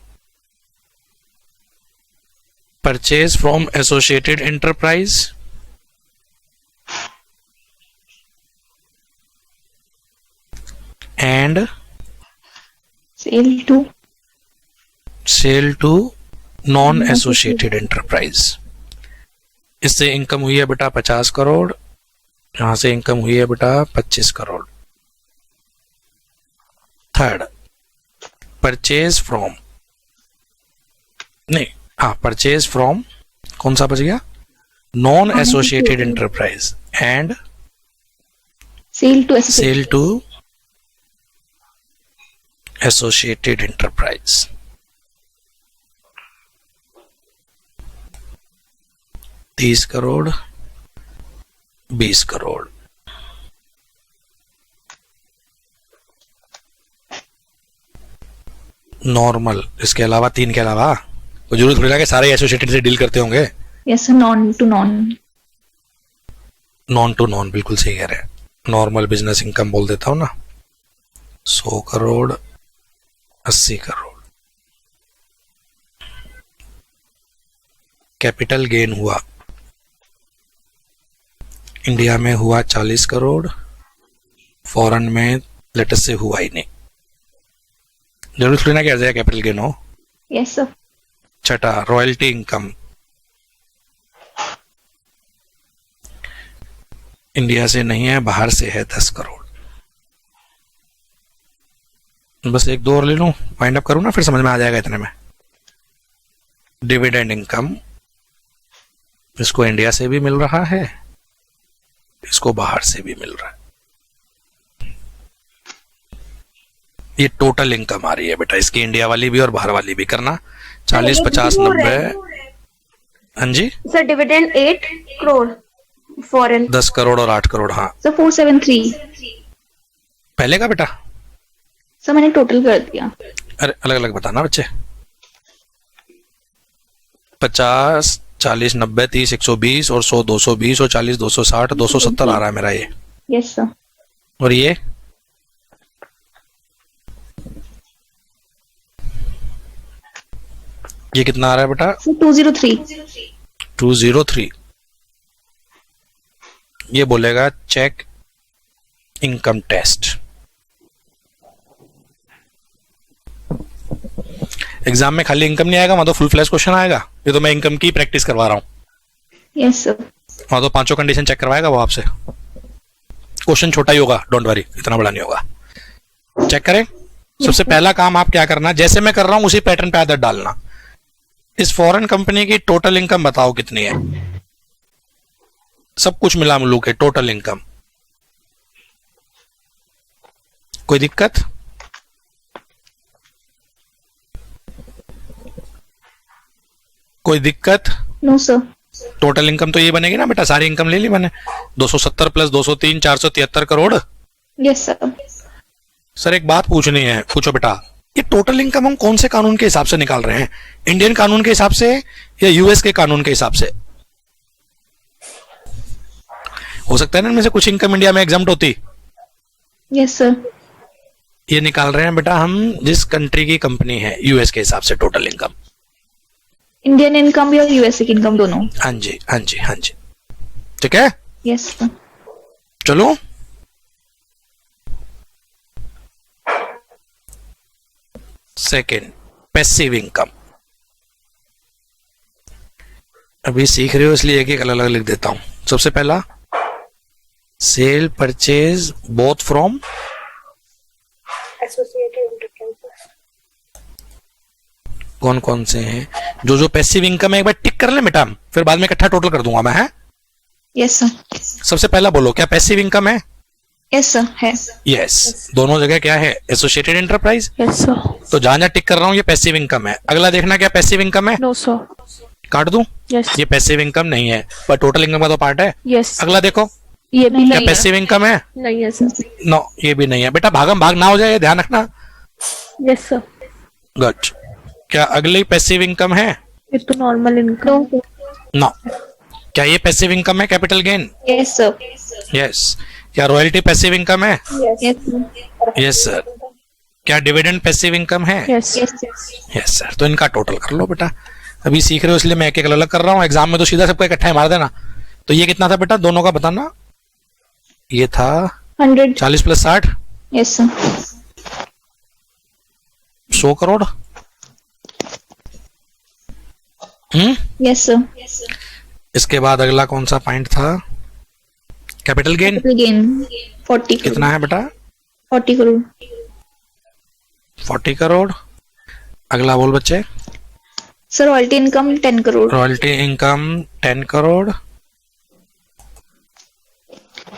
purchase from associated enterprise and sale to non associated enterprise. इससे इनकम हुई है बेटा 50 करोड़, यहां से इनकम हुई है बेटा 25 करोड़। थर्ड, परचेज फ्रॉम, नहीं हाँ, परचेज फ्रॉम कौन सा बच गया, non associated enterprise and sale to associated enterprise. 30 crore, 20 crore. Normal, इसके अलावा 3 के अलावा कोई जरूरत थोड़ी ना कि सारे एसोसिएटेड से डील करते होंगे। Yes sir, non to non, बिल्कुल सही कह रहे हैं। नॉर्मल बिजनेस इनकम बोल देता हूं ना। 100 करोड़, 80 करोड़। कैपिटल गेन हुआ, इंडिया में हुआ 40 करोड़, फॉरेन में लेटेस्ट से हुआ ही नहीं। जरूर थोड़ी ना कि ऐसा कैपिटल गेन हो। Yes sir. छठा, रॉयल्टी इनकम, इंडिया से नहीं है, बाहर से है 10 करोड़। बस एक दो और ले लूं, वाइंड अप करूं ना, फिर समझ में आ जाएगा इतने में। डिविडेंड इनकम, इसको इंडिया से भी मिल रहा है, इसको बाहर से भी मिल रहा है। ये टोटल इनकम आ रही है बेटा, इसकी इंडिया वाली भी और बाहर वाली भी करना। 40, 50, 90। हाँ जी sir, dividend 8 crore, foreign 10 crore और 8 करोड़। हाँ सर 473। पहले का बेटा, सर मैंने टोटल कर दिया। अरे अलग अलग बताना बच्चे। 50, 40, 90, 30, 120 और 100, 220 और 40, 260, 270 आ रहा है मेरा ये। Yes sir. और ये कितना आ रहा है बेटा? 203। 203। ये बोलेगा चेक इनकम टेस्ट। एग्जाम में खाली इनकम नहीं आएगा, वहां तो फुल फ्लैश क्वेश्चन आएगा। ये तो मैं इनकम की प्रैक्टिस करवा रहा हूँ। Yes sir. वहां तो 5 कंडीशन चेक करवाएगा वो आपसे। क्वेश्चन छोटा ही होगा, डोंट वरी, इतना बड़ा नहीं होगा। चेक करें। सबसे पहला काम आप क्या करना, जैसे मैं कर रहा हूं उसी पैटर्न पे आदत डालना। इस फॉरेन कंपनी की टोटल इनकम बताओ कितनी है, सब कुछ मिला मिलू के टोटल इनकम। कोई दिक्कत? कोई दिक्कत? No sir. टोटल इनकम तो ये बनेगी ना बेटा, सारी इनकम ले ली मैंने। 270 plus 203, 473 crore. Yes sir. Sir एक बात पूछनी है, पूछो बेटा। ये टोटल इनकम हम कौन से कानून के हिसाब से निकाल रहे हैं? इंडियन कानून के हिसाब से या यूएस के कानून के हिसाब से? हो सकता है ना इनमें से कुछ इनकम इंडिया में एग्जम्प्ट होती। Yes sir. ये निकाल रहे हैं बेटा हम जिस कंट्री की कंपनी है, यूएस के हिसाब से टोटल इनकम। इंडियन इनकम भी और यूएसए की इनकम दोनों। हाँ जी हाँ जी हाँ जी, ठीक है। Yes sir. चलो सेकेंड, पैसिव इनकम। अभी सीख रहे हो इसलिए एक एक अलग अलग लिख देता हूं। सबसे पहला, cell purchase both from associated enterprises. कौन कौन से हैं? जो पैसिव इनकम है एक बार टिक कर ले बेटा, फिर बाद में इकट्ठा टोटल कर दूंगा मैं। है यस सर। सबसे पहला बोलो, क्या पैसिव इनकम है? यस सर है। यस। दोनों जगह क्या है? Associated enterprise. Yes sir. तो जहां जहां टिक कर रहा हूं ये पैसिव इनकम है। अगला देखना क्या पैसिव इनकम है। No sir. काट दूं? यस। ये पैसिव इनकम नहीं है, पर टोटल इनकम का तो पार्ट है। यस। अगला देखो, ये भी क्या नहीं है। पैसिव इनकम है? नहीं है सर। नो, ये भी नहीं है बेटा। भागम भाग ना हो जाए, ये ध्यान रखना। Yes sir. गुड। क्या अगली पैसिव इनकम है? ये तो नॉर्मल इनकम। नो। क्या ये पैसिव इनकम है capital gain? Yes, sir. Yes. क्या रॉयल्टी पैसिव इनकम है? Yes, sir. Yes sir. क्या डिविडेंड पैसिव इनकम है? Yes. Yes, sir. Yes sir. तो इनका टोटल कर लो बेटा, अभी सीख रहे हो इसलिए मैं एक एक अलग कर रहा हूँ, एग्जाम में तो सीधा सबको इकट्ठा ही मार देना। तो ये कितना था बेटा दोनों का बताना? ये था 100. 40 plus 60, Yes, sir. 100 crore. Yes, sir. इसके बाद अगला कौन सा पॉइंट था? Capital gain Capital gain 40 crore. कितना है बेटा? 40 crore. 40 करोड़। अगला बोल बच्चे। Sir, royalty income 10 crore. Royalty income 10 crore.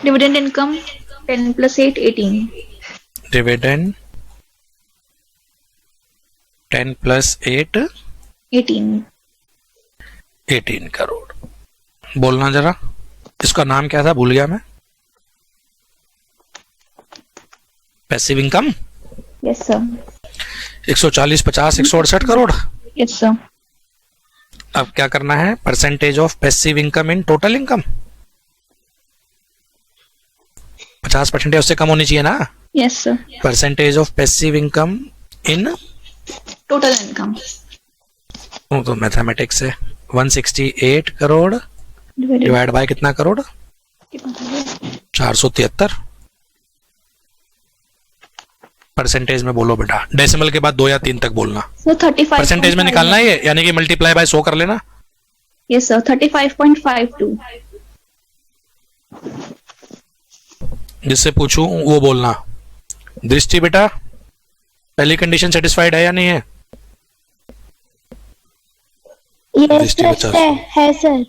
Dividend income 10 plus 8, 18. Dividend 10 plus 8 18. 18 crore. बोलना जरा, इसका नाम क्या था भूल गया मैं। Passive income Yes, sir. 140, 50, 168 crore. Yes, sir. अब क्या करना है? Percentage of passive income in total income 50% उससे कम होनी चाहिए ना। Yes, sir. Percentage of passive income in, Total income. तो मैथमेटिक्स है। 168 करोड़ Divided. डिवाइड बाय कितना करोड़? कितना हो गया? 473। परसेंटेज में बोलो बेटा, डेसिमल के बाद 2 या 3 तक बोलना। Sir, 35. परसेंटेज में निकालना है ये, यानी कि मल्टीप्लाई बाय 100 कर लेना। Yes, sir. 35.52. जिससे पूछूं वो बोलना। दृष्टि बेटा, पहली कंडीशन सेटिस्फाइड है या नहीं है? Yes, दृष्टि yes, बचा। है सर।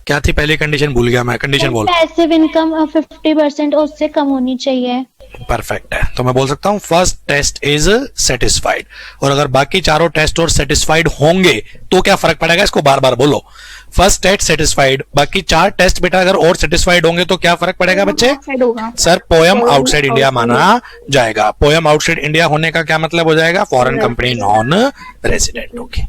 क्या थी पहली कंडीशन? भूल गया मैं, कंडीशन बोल। पैसिव इनकम 50% उससे कम होनी चाहिए। परफेक्ट है, तो मैं बोल सकता हूं फर्स्ट टेस्ट इज सेटिस्फाइड। और अगर बाकी चारों टेस्ट और सेटिस्फाइड होंगे तो क्या फर्क पड़ेगा? इसको बार बार बोलो। फर्स्ट टेस्ट सेटिस्फाइड, बाकी 4 टेस्ट बेटा अगर और सेटिस्फाइड होंगे तो क्या फर्क पड़ेगा बच्चे? Side होगा. सर पोयम आउटसाइड इंडिया माना जाएगा। पोयम आउटसाइड इंडिया होने का क्या मतलब हो जाएगा? फॉरेन कंपनी नॉन रेजिडेंट होगी।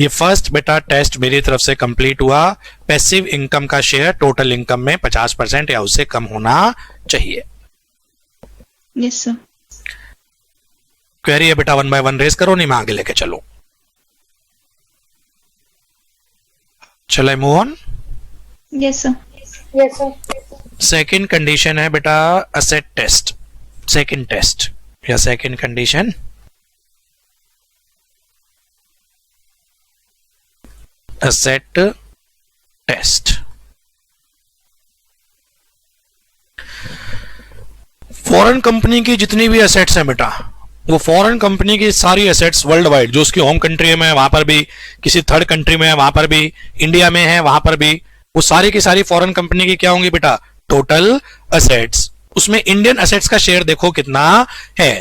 ये फर्स्ट बेटा टेस्ट मेरी तरफ से कंप्लीट हुआ। पैसिव इनकम का शेयर टोटल इनकम में 50% या उससे कम होना चाहिए। Yes, sir. क्वेरी है बेटा 1 by 1 रेस करो, नहीं मैं आगे लेके चलो। चलो move on. Yes, sir. Yes, sir. Second condition है बेटा असेट टेस्ट। सेकंड टेस्ट या second condition asset test. Foreign company की जितनी भी एसेट्स हैं बेटा, वो फॉरेन कंपनी की सारी एसेट्स वर्ल्ड वाइड, जो उसकी होम कंट्री में है वहां पर भी, किसी थर्ड कंट्री में है वहां पर भी, इंडिया में है वहां पर भी, वो सारी की सारी फॉरेन कंपनी की क्या होंगी बेटा? Total assets. उसमें इंडियन एसेट्स का शेयर देखो कितना है।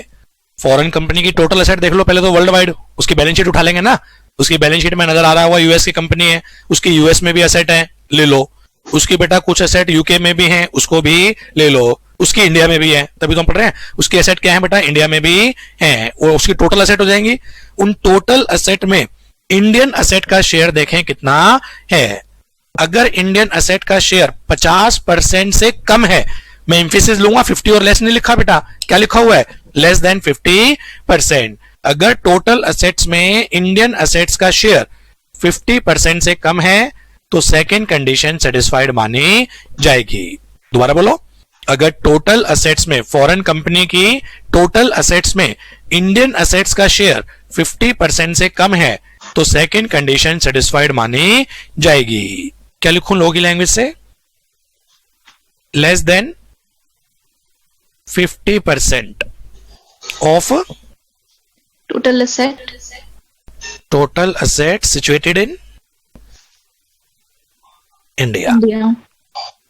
फॉरेन कंपनी की टोटल एसेट देख लो पहले तो वर्ल्ड वाइड, उसकी बैलेंस शीट उठा लेंगे ना। उसकी बैलेंस शीट में नजर आ रहा होगा यूएस की कंपनी है, उसकी यूएस में भी एसेट है, ले लो। उसकी बेटा कुछ एसेट यूके में भी है, उसको भी ले लो। उसकी इंडिया में भी है, तभी तो हम पढ़ रहे हैं। उसकी एसेट क्या है बेटा? इंडिया में भी है, वो उसकी टोटल एसेट हो जाएंगी। उन टोटल एसेट में इंडियन एसेट का शेयर देखें कितना है। अगर इंडियन एसेट का शेयर 50% से कम है, मैं एम्फेसिस लूंगा, 50 और लेस नहीं लिखा बेटा, क्या लिखा हुआ है? Less than 50%। अगर टोटल एसेट्स में इंडियन एसेट्स का शेयर 50% से कम है तो सेकेंड कंडीशन सेटिस्फाइड मानी जाएगी। दोबारा बोलो, अगर टोटल एसेट्स में फॉरेन कंपनी की टोटल एसेट्स में इंडियन एसेट्स का शेयर 50% से कम है तो सेकेंड कंडीशन सेटिस्फाइड मानी जाएगी। क्या लिखूं लोगों की लैंग्वेज से? Less than 50% of Total asset. Total asset situated in India. India.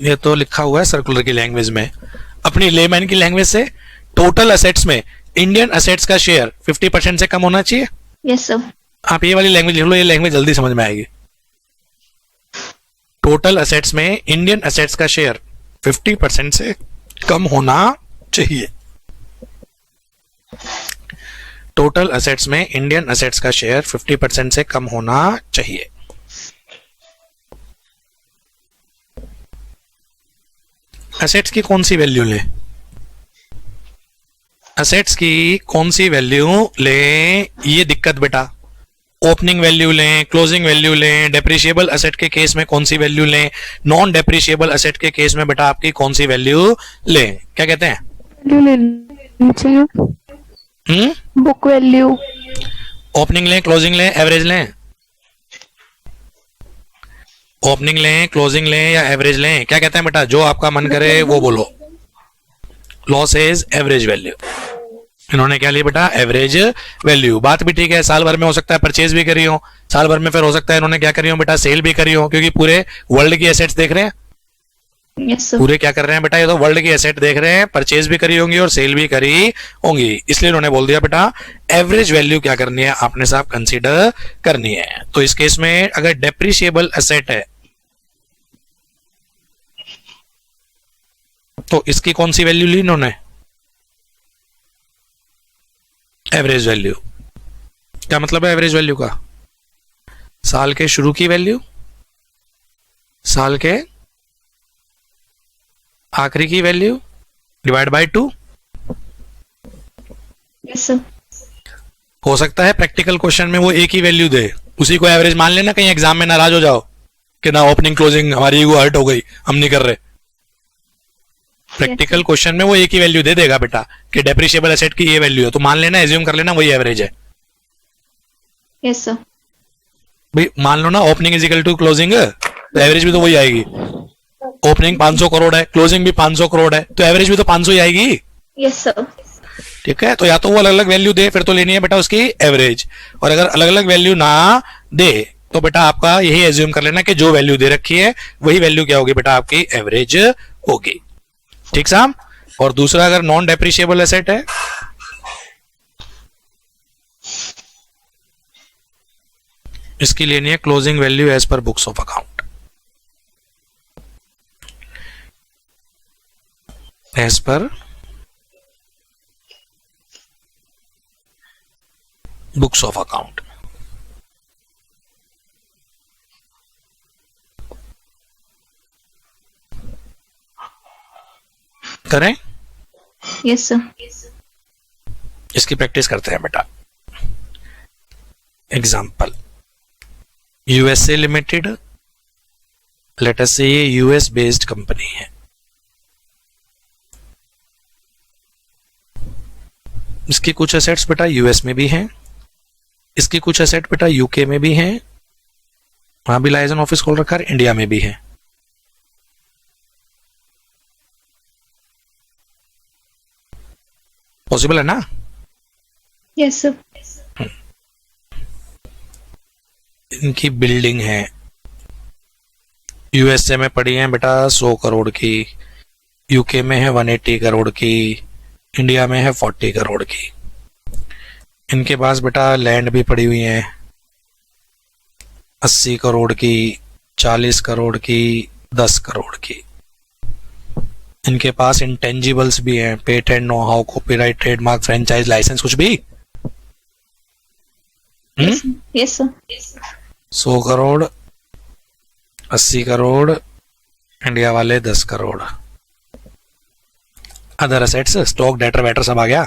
ये तो लिखा हुआ है सर्कुलर की लैंग्वेज में। अपनी लेमैन की लैंग्वेज से टोटल एसेट्स में इंडियन एसेट्स का शेयर 50% से कम होना चाहिए। Yes, sir. आप ये वाली लैंग्वेज लिख लो, ये लैंग्वेज जल्दी समझ में आएगी। टोटल एसेट्स में इंडियन एसेट्स का शेयर 50% से कम होना चाहिए। टोटल एसेट्स में इंडियन एसेट्स का शेयर 50% से कम होना चाहिए। एसेट्स की कौन सी वैल्यू लें? एसेट्स की कौन सी वैल्यू लें, ये दिक्कत बेटा। ओपनिंग वैल्यू लें, क्लोजिंग वैल्यू लें, डेप्रिशिएबल एसेट के केस में कौन सी वैल्यू लें, नॉन डेप्रिशिएबल एसेट के केस में बेटा आपकी कौन सी वैल्यू लें, क्या कहते हैं? वैल्यू लेनी चाहिए, बुक वैल्यू। ओपनिंग लें, क्लोजिंग लें, एवरेज लें? ओपनिंग लें, क्लोजिंग लें या एवरेज लें, क्या कहते हैं बेटा? जो आपका मन करे वो बोलो। Loss is average value. इन्होंने क्या लिया बेटा? Average value. बात भी ठीक है, साल भर में हो सकता है परचेज भी करी हो, साल भर में फिर हो सकता है इन्होंने क्या करी हो बेटा? सेल भी करी हो, क्योंकि पूरे वर्ल्ड की एसेट्स देख रहे हैं। Yes sir. पूरे क्या कर रहे हैं बेटा? ये तो वर्ल्ड की एसेट देख रहे हैं, परचेज भी करी होंगी और सेल भी करी होंगी, इसलिए इन्होंने बोल दिया बेटा एवरेज वैल्यू क्या करनी है आपने साहब? कंसीडर करनी है। तो इस केस में अगर डेप्रिशिएबल एसेट है तो इसकी कौन सी वैल्यू ली इन्होंने? Average value. क्या मतलब है एवरेज वैल्यू का? साल के शुरू की वैल्यू, साल के आखिरी की value divide by 2। Yes sir. हो सकता है प्रैक्टिकल क्वेश्चन में वो एक ही वैल्यू दे, उसी को एवरेज मान लेना, कहीं एग्जाम में नाराज हो जाओ कि ना ओपनिंग क्लोजिंग हमारी ईगो हर्ट हो गई, हम नहीं कर रहे। प्रैक्टिकल क्वेश्चन में वो एक ही वैल्यू दे देगा बेटा कि डेप्रिशिएबल एसेट की ये वैल्यू है, तो मान लेना, एज्यूम कर लेना वही एवरेज है। Yes sir. भाई मान लो ना opening is equal to closing, तो एवरेज भी तो वही आएगी। ओपनिंग 500 करोड़ है, क्लोजिंग भी 500 करोड़ है, तो एवरेज भी तो 500 ही आएगी। Yes sir. ठीक है, तो या तो वो अलग अलग वैल्यू दे, फिर तो लेनी है बेटा उसकी एवरेज, और अगर अलग अलग वैल्यू ना दे तो बेटा आपका यही एज्यूम कर लेना कि जो वैल्यू दे रखी है वही वैल्यू क्या होगी बेटा? आपकी एवरेज होगी। ठीक साहब। और दूसरा अगर नॉन डेप्रिशिएबल एसेट है, इसकी लेनी है closing value as per books of account, as per books of account. करें? Yes sir. इसकी प्रैक्टिस करते हैं बेटा। Example, USA limited, let us say ये यूएस बेस्ड कंपनी है। इसकी कुछ एसेट्स बेटा यूएस में भी हैं, इसकी कुछ एसेट बेटा यूके में भी हैं, वहां भी लाइजन ऑफिस खोल रखा है, इंडिया में भी है। पॉसिबल है ना? Yes sir. इनकी बिल्डिंग है, यूएसए में पड़ी है बेटा 100 करोड़ की, यूके में है 180 करोड़ की, इंडिया में है 40 करोड़ की। इनके पास बेटा लैंड भी पड़ी हुई है 80 करोड़ की, 40 करोड़ की, 10 करोड़ की। इनके पास इंटेंजिबल्स भी हैं, patent, know how, copyright, trademark, franchise, licence, कुछ भी। Yes sir. 100 crore, 80 crore, India वाले 10 crore. Other assets, stock, debtor वेटर सब आ गया।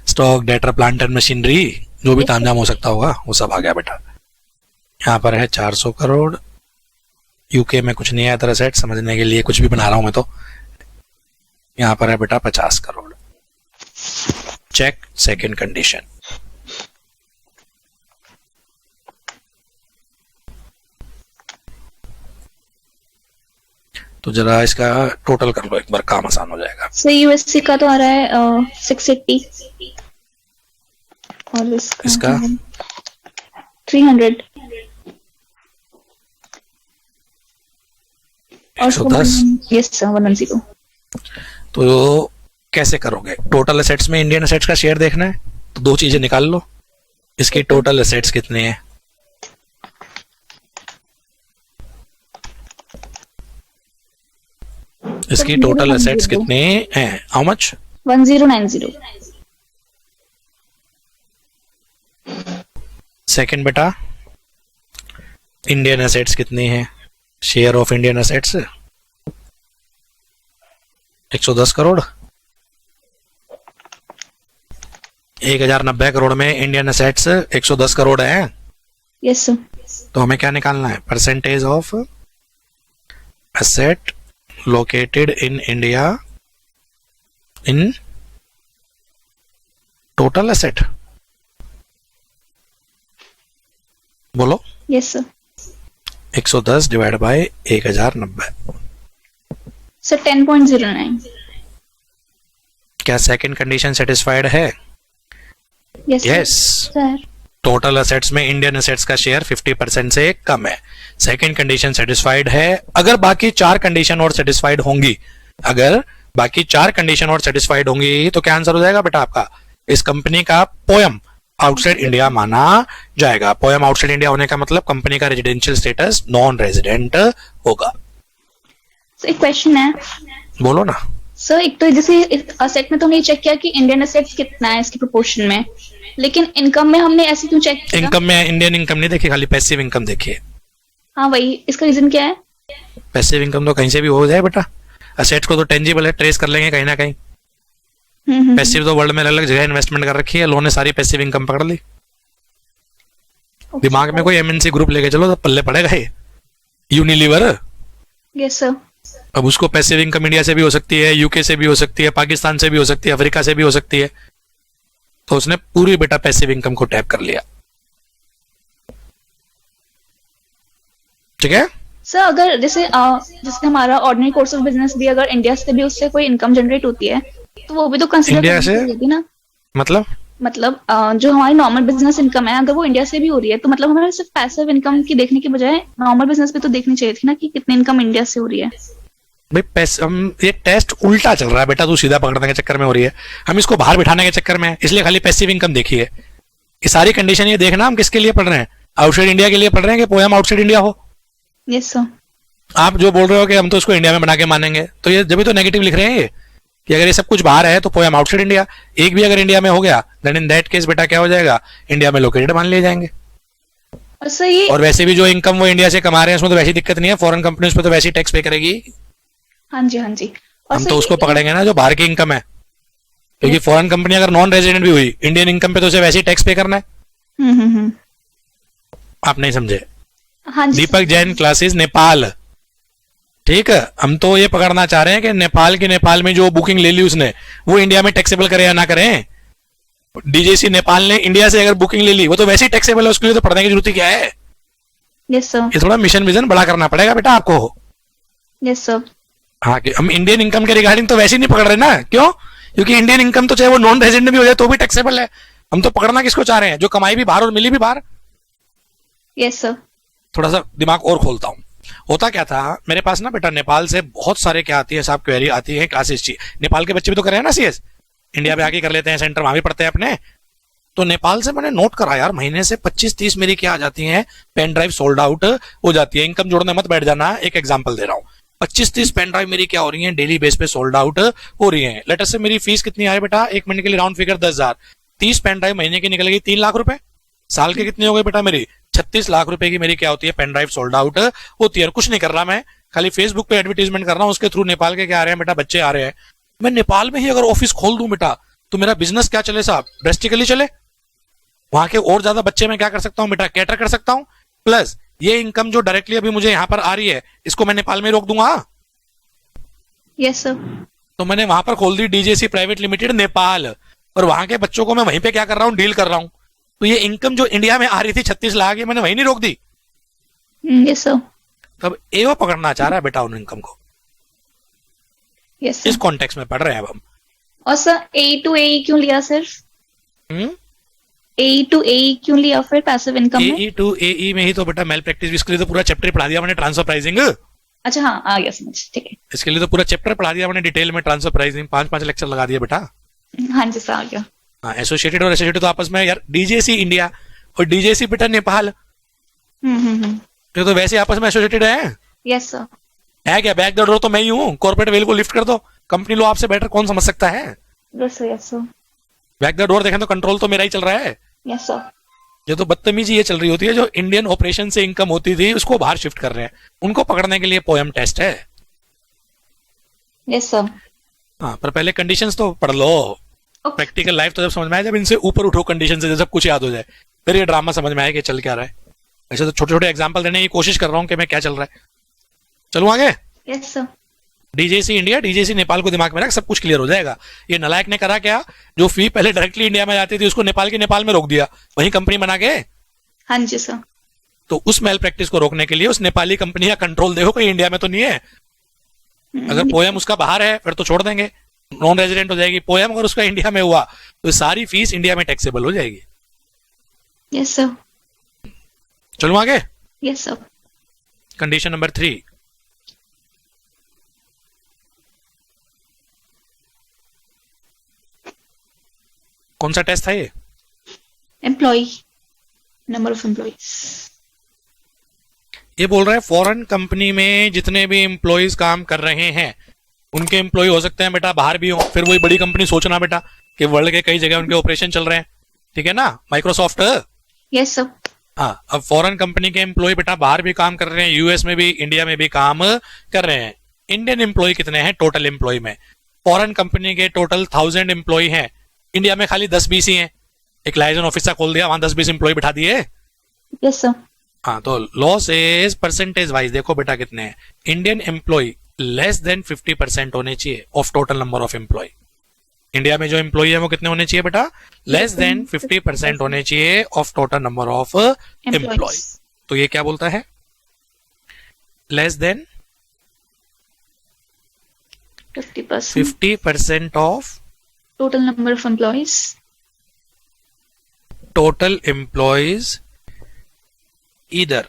Stock, debtor, plant and machinery, जो भी तामझाम हो सकता होगा वो सब आ गया बेटा। यहाँ पर है 400 करोड़। यूके में कुछ नहीं है अदर असेट, समझने के लिए कुछ भी बना रहा हूं मैं तो। यहाँ पर है बेटा 50 करोड़। Check second condition. तो जरा इसका टोटल कर लो एक बार, काम आसान हो जाएगा। सर यूएससी का तो आ रहा है 680 और इसका 300 और 110। Yes sir 110। तो कैसे करोगे? टोटल एसेट्स में इंडियन एसेट्स का शेयर देखना है, तो दो चीजें निकाल लो। इसकी टोटल एसेट्स कितने हैं? इसकी टोटल एसेट्स कितने हैं? How much? 1090। सेकंड बेटा, इंडियन एसेट्स कितनी हैं? Share of Indian assets 110 crore 1090 crore में इंडियन असेट्स 110 करोड़ है, यस सर। तो हमें क्या निकालना है? Percentage of asset located in India in total asset। बोलो। Yes sir. 110 divide by 1090। Sir 10.09। क्या सेकंड कंडीशन सेटिस्फाइड है? Yes yes. Sir total assets में इंडियन असेट्स का शेयर 50% से कम है। सेकंड कंडीशन सेटिस्फाइड है। अगर बाकी 4 कंडीशन और सेटिस्फाइड होंगी, अगर बाकी 4 कंडीशन और सेटिस्फाइड होंगी तो क्या आंसर हो जाएगा बेटा आपका? इस कंपनी का पोयम आउटसाइड इंडिया माना जाएगा। पोयम आउटसाइड इंडिया होने का मतलब कंपनी का रेजिडेंशियल स्टेटस नॉन रेजिडेंट होगा। सर एक क्वेश्चन है बोलो ना। सर। एक तो जैसे असेट में तो हमने चेक किया कि इंडियन असेट्स कितना है इसके प्रोपोर्शन में, लेकिन इनकम में हमने ऐसे क्यों चेक किया? इनकम में इंडियन इनकम नहीं देखी, खाली पैसिव इनकम देखिए। हाँ वही, इसका रीजन क्या है? पैसिव इनकम तो कहीं से भी हो जाए बेटा, असेट्स को तो टेंजिबल है, ट्रेस कर लेंगे कहीं ना कहीं। पैसिव तो वर्ल्ड में अलग अलग जगह इन्वेस्टमेंट कर रखी है, लोगों ने सारी पैसिव इनकम पकड़ ली। दिमाग में कोई एमएनसी ग्रुप लेके चलो तो पल्ले पड़ेगा ये। Unilever, yes sir. अब उसको पैसिव इनकम इंडिया से भी हो सकती है, यूके से भी हो सकती है, पाकिस्तान से भी हो सकती है, अफ्रीका से भी हो सकती है, तो उसने पूरी बेटा पैसिव इनकम को टैप कर लिया। ठीक है सर अगर जैसे जैसे हमारा ऑर्डिनरी कोर्स ऑफ बिजनेस भी अगर इंडिया से भी उससे कोई इनकम जनरेट होती है तो वो भी तो कंसीडर इंडिया से होगी ना? मतलब जो हमारी नॉर्मल बिजनेस इनकम है अगर वो इंडिया से भी हो रही है तो मतलब हमें सिर्फ पैसिव इनकम की देखने की बजाय नॉर्मल बिजनेस भी तो देखनी चाहिए थी ना कि कितनी इनकम इंडिया से हो रही है। भाई ये टेस्ट उल्टा चल रहा है बेटा, तू सीधा पकड़ने के चक्कर में हो रही है, हम इसको बाहर बिठाने के चक्कर में है, इसलिए खाली पैसिव इनकम देखी है। ये सारी कंडीशन ये देखना हम किसके लिए पढ़ रहे हैं, आउटसाइड इंडिया के लिए पढ़ रहे हैं कि पोयम आउटसाइड इंडिया हो। Yes sir. आप जो बोल रहे हो कि हम तो इसको इंडिया में बना के मानेंगे, तो ये जब भी तो नेगेटिव लिख रहे हैं ये कि अगर ये सब कुछ बाहर है तो पोयम आउटसाइड इंडिया, एक भी अगर इंडिया में हो गया देन इन दैट केस बेटा क्या हो जाएगा, इंडिया में लोकेटेड मान लिए जाएंगे। और सर ये और वैसे भी जो इनकम वो इंडिया से कमा रहे हैं उसमें तो वैसी दिक्कत नहीं है, फॉरेन कंपनी उस पर तो वैसी टैक्स पे करेगी। हाँ जी हाँ जी। और हम सर तो उसको पकड़ेंगे ना जो बाहर की इनकम है, क्योंकि फॉरेन कंपनी अगर नॉन रेजिडेंट भी हुई इंडियन इनकम पे तो उसे वैसे ही टैक्स पे करना है। आप नहीं समझे? हाँ जी। दीपक जैन क्लासेस नेपाल, ठीक है, हम तो ये पकड़ना चाह रहे हैं कि नेपाल में जो बुकिंग ले ली उसने वो इंडिया में टैक्सेबल करे या ना करें। डीजेसी नेपाल ने इंडिया से अगर बुकिंग ले ली वो तो वैसे ही टैक्सेबल है, उसके लिए तो पढ़ने की जरूरत ही क्या है? Yes sir. ये थोड़ा मिशन विजन बड़ा करना पड़ेगा बेटा आपको। Yes sir. हाँ कि हम इंडियन इनकम के रिगार्डिंग तो वैसे ही नहीं पकड़ रहे ना, क्यों? क्योंकि इंडियन इनकम तो चाहे वो नॉन रेजिडेंट भी हो जाए तो भी टैक्सेबल है। हम तो पकड़ना किसको चाह रहे हैं, जो कमाई भी बाहर और मिली भी बाहर। Yes sir. थोड़ा सा दिमाग और खोलता हूँ। होता क्या था मेरे पास ना बेटा, नेपाल से बहुत सारे क्या आती है साहब क्वेरी आती है क्लासेस की। नेपाल के बच्चे भी तो कर रहे हैं ना सीएस, इंडिया पे आके कर लेते हैं, सेंटर वहां भी पढ़ते हैं अपने। तो नेपाल से मैंने नोट करा यार, महीने से 25-30 मेरी क्या आ जाती हैं, पेन ड्राइव सोल्ड आउट हो जाती है। इनकम जोड़ने मत बैठ जाना, एक एग्जांपल दे रहा हूँ। 25-30 पेन ड्राइव मेरी क्या हो रही है, डेली बेस पे सोल्ड आउट हो रही है। लेटर से मेरी फीस कितनी है बेटा, एक महीने के लिए राउंड फिगर 10,000, 30 पेन ड्राइव महीने की निकल गई 3 लाख रुपए। साल के कितनी हो गई बेटा मेरी, 36 लाख रुपए की मेरी क्या होती है, पेन ड्राइव सोल्ड आउट होती है। और कुछ नहीं कर रहा मैं, खाली फेसबुक पे एडवर्टीजमेंट कर रहा हूँ, उसके थ्रू नेपाल के क्या आ रहे हैं बेटा, बच्चे आ रहे हैं। मैं नेपाल में ही अगर ऑफिस खोल दूं बेटा तो मेरा बिजनेस क्या चले साहब, ड्रेस्टिकली चले। वहां के और ज्यादा बच्चे मैं क्या कर सकता हूँ बेटा, कैटर कर सकता हूँ। प्लस ये इनकम जो डायरेक्टली अभी मुझे यहाँ पर आ रही है इसको मैं नेपाल में रोक दूंगा। Yes sir. तो मैंने वहां पर खोल दी डीजेसी प्राइवेट लिमिटेड नेपाल, और वहां के बच्चों को मैं वहीं पे क्या कर रहा हूँ, डील कर रहा हूँ। तो ये इनकम जो इंडिया में आ रही थी 36 लाख, ये मैंने वहीं नहीं रोक दी। Yes sir. तब एओ पकड़ना चाह रहा है बेटा उन इनकम को। Yes sir. इस कॉन्टेक्स्ट में पढ़ रहे हैं अब हम। और सर ए टू ए क्यों लिया सिर्फ, ए टू ए क्यों लिया फिर पैसिव इनकम में? एई टू एई में ही तो बेटा मेल प्रैक्टिस, इसके लिए तो पूरा चैप्टर पढ़ा दिया मैंने, ट्रांसफर प्राइसिंग। अच्छा हाँ आ गया समझ, ठीक है। इसके लिए तो पूरा चैप्टर पढ़ा दिया मैंने डिटेल में, ट्रांसफर प्राइसिंग 5-5 लेक्चर लगा दिया बेटा। हाँ जी सर आ गया। हाँ, एसोसिएटेड और एसोसिएटेड तो आपस में यार, डीजेसी इंडिया और डीजेसी बेटा नेपाल, तो वैसे आपस में एसोसिएटेड है। Yes sir. है क्या, बैक द डोर तो मैं ही हूँ, कॉर्पोरेट वेल को लिफ्ट कर दो, कंपनी लो आपसे बेटर कौन समझ सकता है। Yes sir. Yes sir. Back the door देखें तो कंट्रोल तो मेरा ही चल रहा है। Yes sir. ये तो बदतमीजी ये चल रही होती है, जो इंडियन ऑपरेशन से इनकम होती थी उसको बाहर शिफ्ट कर रहे हैं, उनको पकड़ने के लिए पोयम टेस्ट है। Yes sir. हाँ, पर पहले कंडीशंस तो पढ़ लो। Okay. प्रैक्टिकल लाइफ तो जब समझ में आए, जब इनसे ऊपर उठो कंडीशन से, जब सब कुछ याद हो जाए, फिर ये ड्रामा समझ में आए कि चल क्या रहा है। ऐसे तो छोटे छोटे एग्जांपल देने की कोशिश कर रहा हूँ कि मैं क्या चल रहा है। चलूं आगे। Yes sir. D J C India, D J C Nepal को दिमाग में रख, सब कुछ क्लियर हो जाएगा। ये नलायक ने करा क्या, जो फी पहले डायरेक्टली इंडिया में जाती थी उसको नेपाल की नेपाल में रोक दिया, वही कंपनी बना के। हाँ जी सर। तो उस मेल प्रैक्टिस को रोकने के लिए उस नेपाली कंपनी का कंट्रोल देखो, कहीं इंडिया में तो नहीं है। अगर पोयम उसका बाहर है फिर तो छोड़ देंगे, नॉन रेजिडेंट हो जाएगी। पोयम अगर उसका इंडिया में हुआ तो सारी फीस इंडिया में टैक्सेबल हो जाएगी। Yes sir. चलो आगे। Yes sir. कंडीशन नंबर 3, कौन सा टेस्ट था ये? Employee, number of employees. ये बोल रहा है फॉरेन कंपनी में जितने भी एम्प्लॉयज काम कर रहे हैं उनके एम्प्लॉय हो सकते हैं बेटा बाहर भी हो। फिर वही बड़ी कंपनी सोचना बेटा कि वर्ल्ड के कई जगह उनके ऑपरेशन चल रहे हैं, ठीक है ना, माइक्रोसॉफ्ट। Yes sir. हाँ, अब फॉरेन कंपनी के एम्प्लॉय बेटा बाहर भी काम कर रहे हैं, यूएस में भी इंडिया में भी काम कर रहे हैं। इंडियन एम्प्लॉय कितने हैं टोटल एम्प्लॉय में? फॉरेन कंपनी के टोटल 1000 एम्प्लॉय हैं, इंडिया में खाली 10-20 ही हैं। एक लाइजन ऑफिस खोल दिया, वहां 10-20 एम्प्लॉय बिठा दिए। Yes sir. हाँ, तो लॉस इज परसेंटेज वाइज देखो बेटा कितने हैं। इंडियन एम्प्लॉय लेस देन 50% होने चाहिए of total number of employee. India में जो एम्प्लॉय है वो कितने होने चाहिए बेटा? लेस देन 50% होने चाहिए of total number of employee. तो ये क्या बोलता है? Less than 50% of total number of employees. Total employees either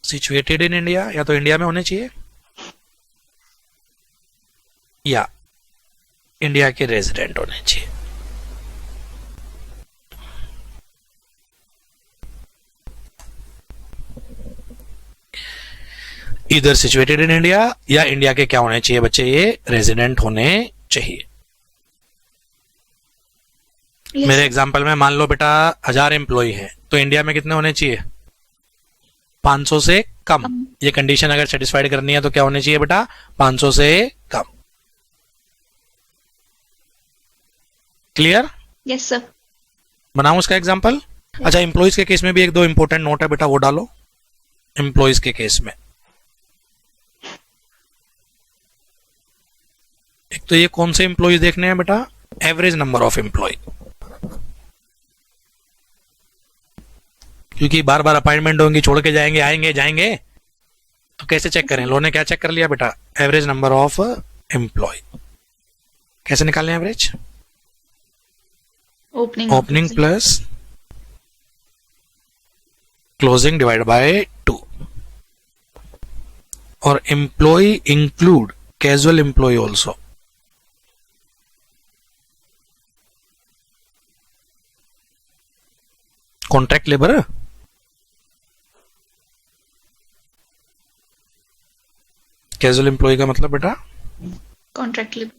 situated in India, या तो इंडिया में होने चाहिए या इंडिया के रेजिडेंट होने चाहिए। इधर सिचुएटेड इन इंडिया या इंडिया के क्या होने चाहिए बच्चे? ये रेजिडेंट होने चाहिए। Yes. मेरे एग्जांपल में मान लो बेटा 1000 एम्प्लॉय हैं, तो इंडिया में कितने होने चाहिए? 500 से कम। ये कंडीशन अगर सेटिस्फाइड करनी है तो क्या होने चाहिए बेटा? 500 से कम। क्लियर? Yes sir. बनाऊं इसका एग्जांपल? अच्छा, एम्प्लॉयज के केस में भी एक दो इंपॉर्टेंट नोट है बेटा, वो डालो। एम्प्लॉयज के केस में एक तो ये कौन से एम्प्लॉयज देखने हैं बेटा? एवरेज नंबर ऑफ एम्प्लॉय, क्योंकि बार बार अपॉइंटमेंट होंगी, छोड़ के जाएंगे, आएंगे जाएंगे, तो कैसे चेक करें? लो ने क्या चेक कर लिया बेटा? Average number of employee. कैसे निकालें average? Opening plus closing divide by 2। और employee include casual employee also. Contract labour, casual employee का मतलब बेटा कॉन्ट्रैक्ट लेबर।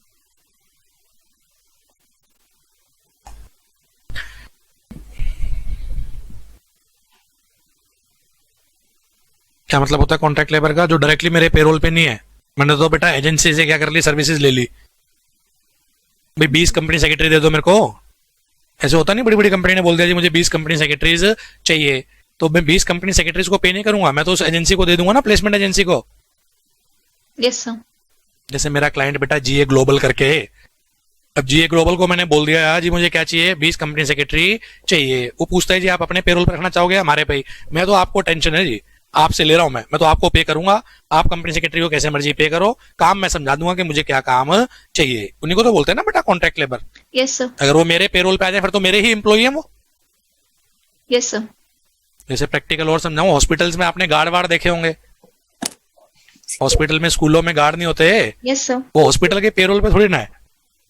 क्या मतलब होता है कॉन्ट्रैक्ट लेबर का? जो डायरेक्टली मेरे पेरोल पे नहीं है, मैंने तो बेटा एजेंसी से क्या कर ली? सर्विसेज ले ली। भाई 20 कंपनी सेक्रेटरी दे दो मेरे को, ऐसे होता नहीं? बड़ी बड़ी कंपनी ने बोल दिया जी मुझे 20 कंपनी सेक्रेटरीज चाहिए, तो मैं 20 कंपनी सेक्रेटरीज को पे नहीं करूंगा, मैं तो उस एजेंसी को दे दूंगा ना, प्लेसमेंट एजेंसी को। Yes sir. जैसे मेरा क्लाइंट बेटा जीए ग्लोबल करके है, अब जीए ग्लोबल को मैंने बोल दिया जी मुझे क्या चाहिए? 20 कंपनी सेक्रेटरी चाहिए। वो पूछता है जी आप अपने पेरोल पर रखना चाहोगे हमारे पे? मैं तो आपको टेंशन है जी, आपसे ले रहा हूं मैं तो आपको पे करूंगा, आप कंपनी सेक्रेटरी को कैसे मर्जी पे करो, काम मैं समझा दूंगा कि मुझे क्या काम चाहिए। उन्हीं को तो बोलते हैं ना बेटा कॉन्ट्रैक्ट लेबर। Yes sir. अगर वो मेरे पेरोल पे आ जाए फिर तो मेरे ही एम्प्लॉय है वो। Yes sir. जैसे प्रैक्टिकल और समझाऊं, हॉस्पिटल्स में आपने गार्ड वार्ड देखे होंगे, हॉस्पिटल में स्कूलों में गार्ड नहीं होते? Yes sir. वो हॉस्पिटल के पेरोल पे थोड़ी ना है।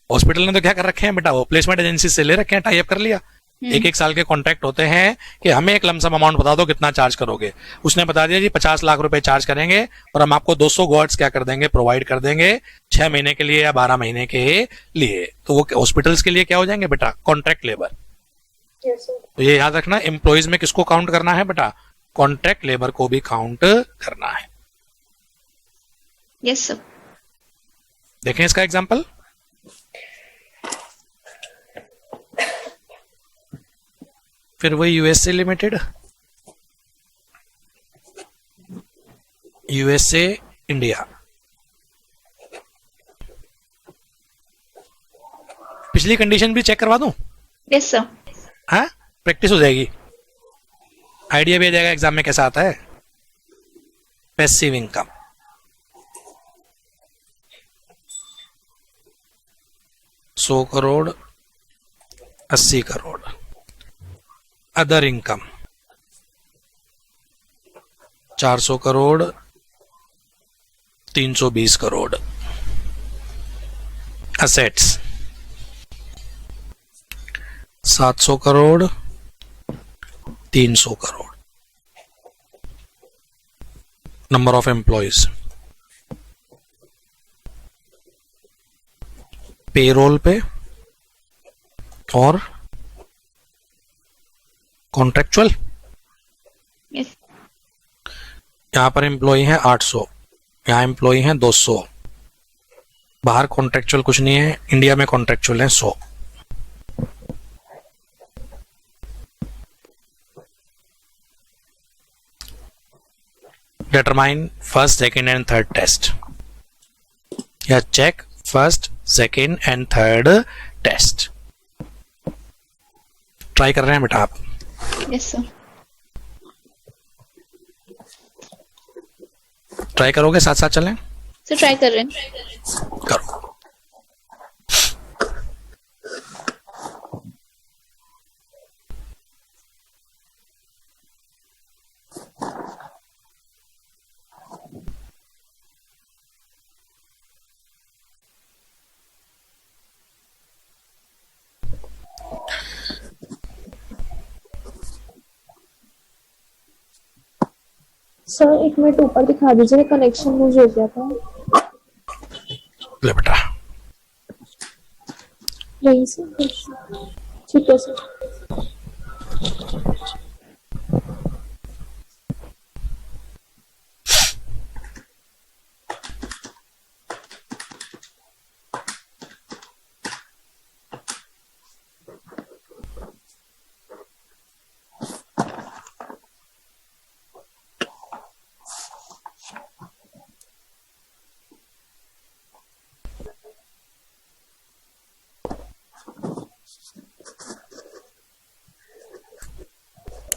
हॉस्पिटल ने तो क्या कर रखे हैं बेटा? वो प्लेसमेंट एजेंसी से ले रखे हैं, टाई अप कर लिया। 1-1 साल के कॉन्ट्रैक्ट होते हैं कि हमें एक लमसम अमाउंट बता दो कितना चार्ज करोगे। उसने बता दिया जी 50 लाख रुपए चार्ज करेंगे और हम आपको 200 गार्ड्स क्या कर देंगे? प्रोवाइड कर देंगे 6 महीने के लिए या 12 महीने के लिए। तो वो हॉस्पिटल्स के लिए क्या हो जाएंगे बेटा? Contract labour. तो ये याद रखना, एम्प्लॉयज में किसको काउंट करना है बेटा? कॉन्ट्रैक्ट लेबर को भी काउंट करना है। Yes sir. देखें इसका एग्जांपल। फिर वही यूएसए लिमिटेड, यूएसए इंडिया। पिछली कंडीशन भी चेक करवा दूं? Yes sir. हाँ, प्रैक्टिस हो जाएगी, आइडिया भी आ जाएगा एग्जाम में कैसा आता है। पैसिव इनकम, सौ crore, 80 crore. Other income 400 crore, 320 crore. Assets 700 crore, 300 crore. Number of employees, payroll पे और कॉन्ट्रेक्चुअल। यस। यहां पर एम्प्लॉय है 800, यहां एम्प्लॉय है 200। बाहर कॉन्ट्रेक्चुअल कुछ नहीं है, इंडिया में कॉन्ट्रेक्चुअल है 100। determine first, second and third test, या check first, second and third test। Try कर रहे हैं बेटा आप? Yes sir. ट्राई करोगे, साथ साथ चलें? सर ट्राई कर रहे हैं। करो। सर 1 मिनट ऊपर दिखा दीजिए, कनेक्शन लूज हो गया था। ले बेटा। यही सर, ठीक है सर।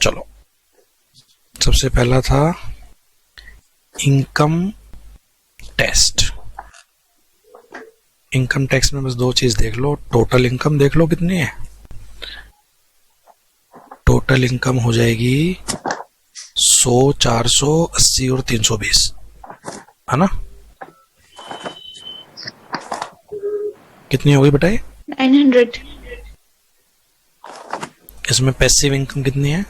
चलो, सबसे पहला था इनकम टेस्ट। इनकम टैक्स में बस 2 चीज देख लो, टोटल इनकम देख लो कितनी है। टोटल इनकम हो जाएगी 100, 400, 80 और 320, है ना? कितनी हो गई बेटा ये? 900। इसमें पैसिव इनकम कितनी है?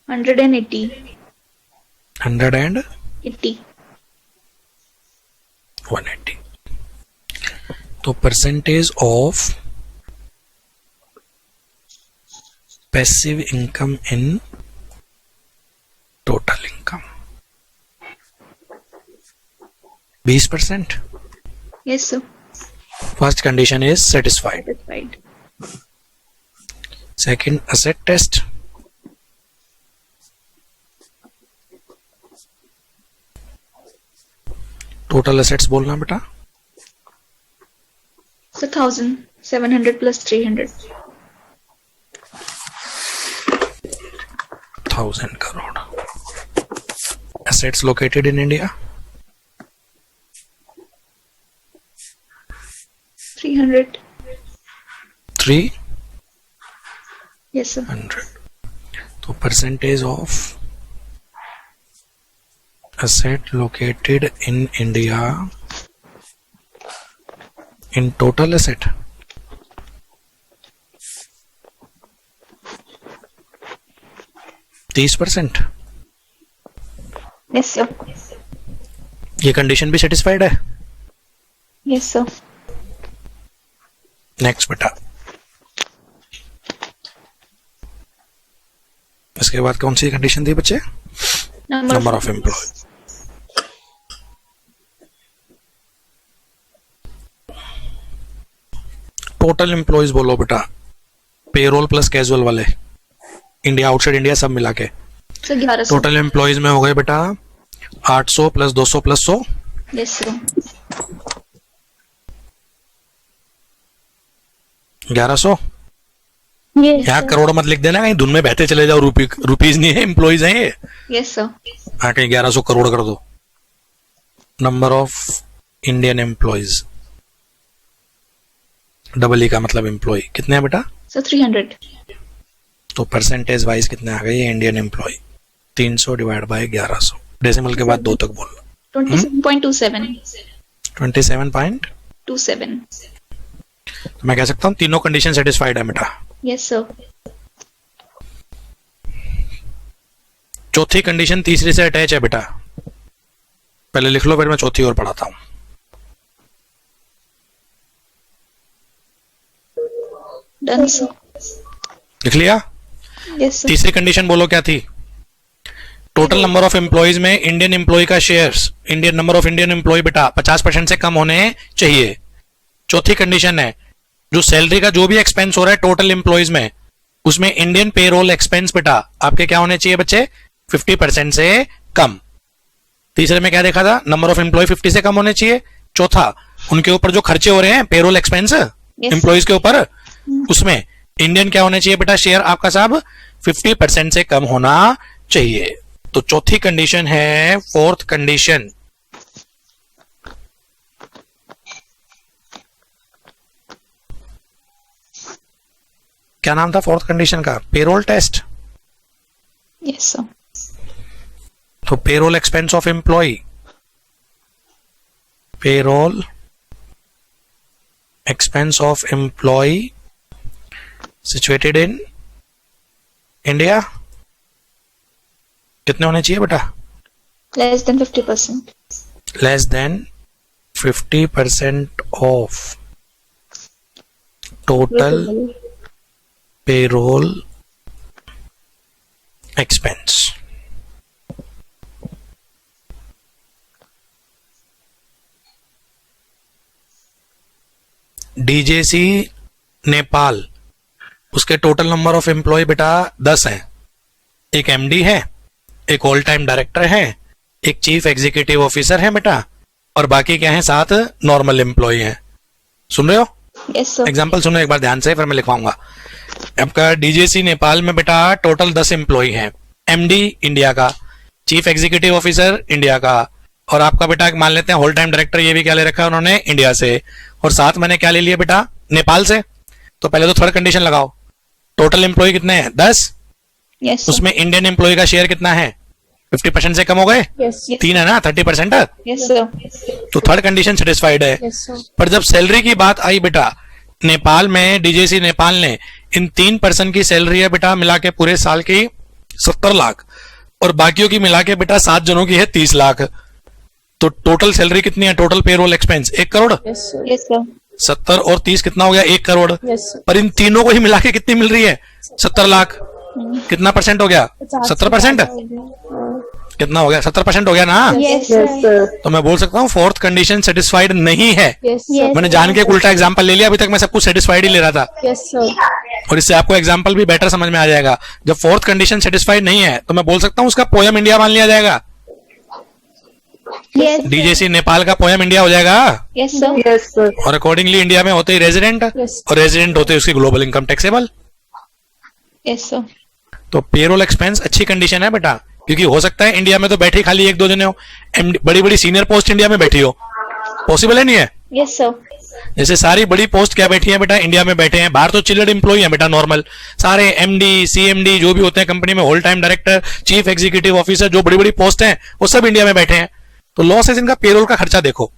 180। 180, 180। तो percentage of passive income in total income 20%। Yes sir. First condition is satisfied. Satisfied. Second, asset test. Total assets बोलना बेटा। Sir 1700 plus 300। 1000 crore. Assets located in India? 300। 300। Yes sir. तो percentage of asset located in India in total asset? %30। Yes sir. ये condition भी satisfied है। Yes sir. Next बेटा, इसके बाद कौन सी कंडीशन थी बच्चे? Number of employee. Total employees बोलो बेटा, पेरोल प्लस कैजुअल वाले, इंडिया आउटसाइड इंडिया सब मिला के। सर 1100। टोटल एम्प्लॉइज में हो गए बेटा 800 plus 200 plus 100, yes sir. 1100। Yes यहाँ करोड़ मत लिख देना, कहीं धुन में बहते चले जाओ, रुपीज नहीं है, एम्प्लॉइज हैं ये। Yes sir. हाँ, कहीं 1100 करोड़ कर दो। Number of Indian employees, double E का मतलब एम्प्लॉय कितने हैं बेटा? सर 300। तो परसेंटेज वाइज कितने आ गए Indian employee? 300 divide by 1100, decimal के बाद 2 तक बोलना। 27.27। 27.27। तो मैं कह सकता हूँ तीनों कंडीशन सेटिस्फाइड है बेटा। Yes sir. चौथी कंडीशन तीसरी से अटैच है बेटा, पहले लिख लो फिर मैं चौथी और पढ़ाता हूं। Done sir. लिख लिया? Yes sir. तीसरी कंडीशन बोलो क्या थी? टोटल नंबर ऑफ एम्प्लॉइज में इंडियन एम्प्लॉय का shares, Indian number of Indian employee बेटा 50% से कम होने चाहिए। चौथी कंडीशन है जो सैलरी का जो भी एक्सपेंस हो रहा है टोटल एम्प्लॉइज में, उसमें इंडियन पेरोल एक्सपेंस बेटा आपके क्या होने चाहिए बच्चे? 50% से कम। तीसरे में क्या देखा था? नंबर ऑफ एम्प्लॉय 50 से कम होने चाहिए। चौथा, उनके ऊपर जो खर्चे हो रहे हैं पेरोल एक्सपेंस एम्प्लॉइज के ऊपर, उसमें इंडियन क्या होने चाहिए बेटा? शेयर आपका साहब 50% से कम होना चाहिए। तो चौथी कंडीशन है फोर्थ कंडीशन। क्या नाम था फोर्थ कंडीशन का? Payroll test. Yes sir. तो payroll expense of employ, payroll expense of employ situated in India कितने होने चाहिए बेटा? Less than 50%। Less than 50% of total payroll expense. D J C Nepal, उसके टोटल नंबर ऑफ एम्प्लॉय बेटा 10 हैं। एक एमडी है, एक ऑल टाइम डायरेक्टर है, एक चीफ एग्जीक्यूटिव ऑफिसर है बेटा, और बाकी क्या है? 7 नॉर्मल एम्प्लॉय हैं। सुन रहे हो? Yes sir. एग्जाम्पल सुनो एक बार ध्यान से, फिर मैं लिखवाऊंगा। आपका डीजेसी नेपाल में बेटा टोटल 10 एम्प्लॉय हैं। एमडी इंडिया का, चीफ एग्जीक्यूटिव ऑफिसर इंडिया का, और आपका बेटा मान लेते हैं होल टाइम डायरेक्टर, ये भी क्या ले रखा है उन्होंने? इंडिया से, और 7 मैंने क्या ले लिया बेटा? नेपाल से। तो पहले तो थर्ड कंडीशन लगाओ, टोटल एम्प्लॉय कितने हैं? 10। Yes sir. उसमें इंडियन एम्प्लॉय का शेयर कितना है? 50% से कम हो गए? यस 3 है ना, 30%। Yes sir. तो थर्ड कंडीशन सेटिस्फाइड है। Yes sir. पर जब सैलरी की बात आई बेटा, नेपाल में डीजेसी नेपाल ने इन 3 पर्सन की सैलरी है बेटा मिला के पूरे साल की 70 लाख, और बाकियों की मिला के बेटा 7 जनों की है 30 लाख। तो टोटल सैलरी कितनी है? Total payroll expense 1 crore. Yes sir. Yes sir. 70 और 30 कितना हो गया? 1 करोड़। Yes sir. पर इन तीनों को ही मिला के कितनी मिल रही है? 70 लाख। कितना परसेंट हो गया? 70%। कितना हो गया? 70% हो गया ना? Yes yes sir. सर। तो मैं बोल सकता हूँ फोर्थ कंडीशन सेटिस्फाइड नहीं है। Yes Yes. मैंने जान के एक उल्टा एग्जाम्पल ले लिया, अभी तक मैं सब कुछ सेटिस्फाइड ही ले रहा था, यस सर। और इससे आपको एग्जाम्पल भी बेटर समझ में आ जाएगा। जब फोर्थ कंडीशन सेटिस्फाइड नहीं है तो मैं बोल सकता हूँ उसका पोयम इंडिया मान लिया जाएगा। यस डीजेसी नेपाल का पोयम इंडिया हो जाएगा, यस सर। Yes sir. और अकॉर्डिंगली इंडिया में होते ही रेजिडेंट, Yes. और रेजिडेंट होते ही उसकी global income taxable. Yes sir. तो पेरोल एक्सपेंस अच्छी कंडीशन है बेटा, क्योंकि हो सकता है इंडिया में तो बैठी खाली 1-2 जने हो, बड़ी बड़ी सीनियर पोस्ट इंडिया में बैठी हो, पॉसिबल है नहीं है? Yes sir. जैसे सारी बड़ी पोस्ट क्या बैठी है बेटा? इंडिया में बैठे हैं। बाहर तो चिल्लर्ड एम्प्लॉय है बेटा, नॉर्मल सारे एमडी सीएमडी जो भी होते हैं कंपनी में, whole time director chief executive officer, जो बड़ी बड़ी पोस्ट हैं वो सब इंडिया में बैठे हैं। तो लॉस है इनका पेरोल का खर्चा देखो,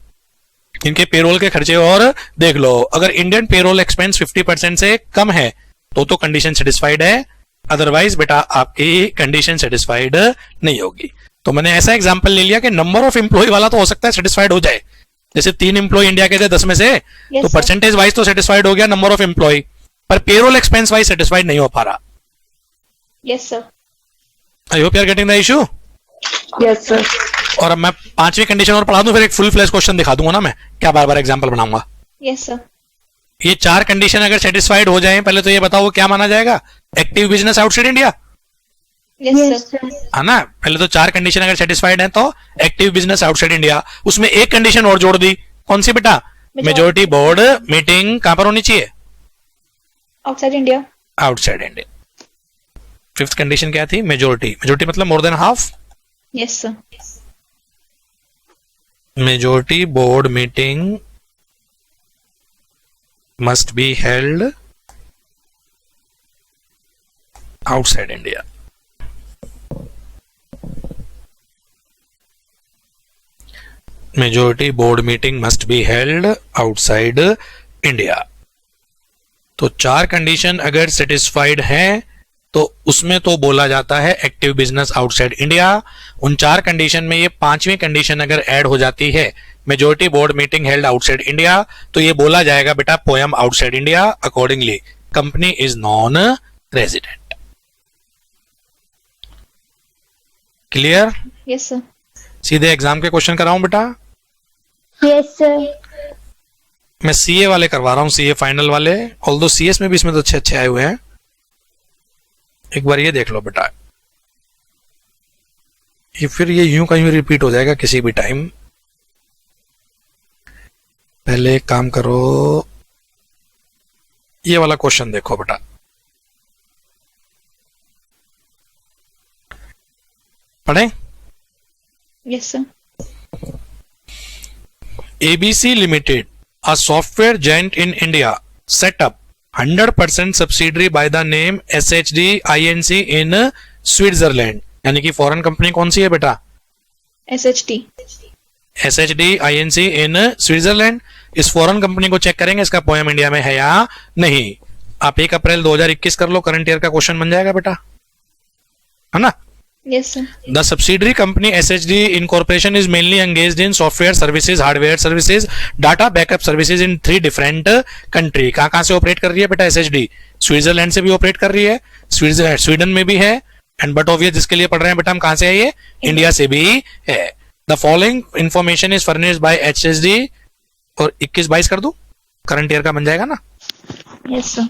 इनके पेरोल के खर्चे और देख लो। अगर इंडियन पेरोल एक्सपेंस 50% से कम है तो कंडीशन सेटिस्फाइड है, अदरवाइज बेटा आपकी कंडीशन सेटिस्फाइड नहीं होगी। तो मैंने ऐसा एग्जांपल ले लिया कि नंबर ऑफ एम्प्लॉय वाला तो हो सकता है सेटिस्फाइड हो जाए, जैसे 3 एम्प्लॉय इंडिया के थे 10 में से, तो sir. परसेंटेज वाइज तो सेटिस्फाइड हो गया नंबर ऑफ एम्प्लॉय, पर पेरोल एक्सपेंस वाइज सेटिस्फाइड नहीं हो पा रहा। Yes sir. I hope you are getting the issue. Yes sir. और अब मैं 5वीं कंडीशन और पढ़ा दूं, फिर एक फुल फ्लैश क्वेश्चन दिखा दूंगा ना मैं, क्या बार बार एग्जांपल बनाऊंगा। Yes sir. ये चार कंडीशन अगर सेटिस्फाइड हो जाए, पहले तो ये बताओ वो क्या माना जाएगा? Active business outside India, yes sir. है ना? पहले तो चार कंडीशन अगर सेटिस्फाइड है तो एक्टिव बिजनेस आउटसाइड इंडिया। उसमें एक कंडीशन और जोड़ दी, कौन सी बेटा? मेजोरिटी बोर्ड मीटिंग कहां पर होनी चाहिए? Outside India. Outside India. Fifth condition क्या थी? मेजोरिटी। मेजोरिटी मतलब more than half. Yes sir. Majority board meeting must be held outside India. Majority board meeting must be held outside India. तो चार condition अगर सेटिस्फाइड हैं तो उसमें तो बोला जाता है एक्टिव बिजनेस आउटसाइड इंडिया। उन चार कंडीशन में ये पांचवी कंडीशन अगर ऐड हो जाती है, majority board meeting held outside India, तो ये बोला जाएगा बेटा poem outside India. Accordingly company is non resident. Clear? Yes sir. सीधे एग्जाम के क्वेश्चन कराऊं बेटा? Yes sir. मैं सीए वाले करवा रहा हूं, सीए फाइनल वाले। ऑल्दो सीएस में भी इसमें तो अच्छे अच्छे आए हुए हैं। एक बार ये देख लो बेटा, ये फिर ये यूं कहीं रिपीट हो जाएगा किसी भी टाइम। पहले एक काम करो, ये वाला क्वेश्चन देखो बेटा। पढ़ें? Yes sir. ABC Limited, a software giant in India, set up 100% subsidiary by the name SHD Inc in Switzerland। यानी कि फॉरेन कंपनी कौन सी है बेटा? SHD। SHD Inc in Switzerland. इस फॉरेन कंपनी को चेक करेंगे इसका पोयम इंडिया में है या नहीं। आप 1 अप्रैल 2021 कर लो, करंट ईयर का क्वेश्चन बन जाएगा बेटा, है ना? Yes sir. The subsidiary company SHD Incorporation is mainly engaged in software services, hardware services, data backup services in 3 different country। कहां से ऑपरेट कर रही है बेटा SHD? स्विट्जरलैंड से भी ऑपरेट कर रही है, स्वीडन में भी है, एंड बट ऑब्वियस जिसके लिए पढ़ रहे हैं बेटा हम, कहां से है ये? इंडिया से भी है। The following information is furnished bye HSD। और 21-22 कर दूं, करंट ईयर का बन जाएगा ना? Yes sir.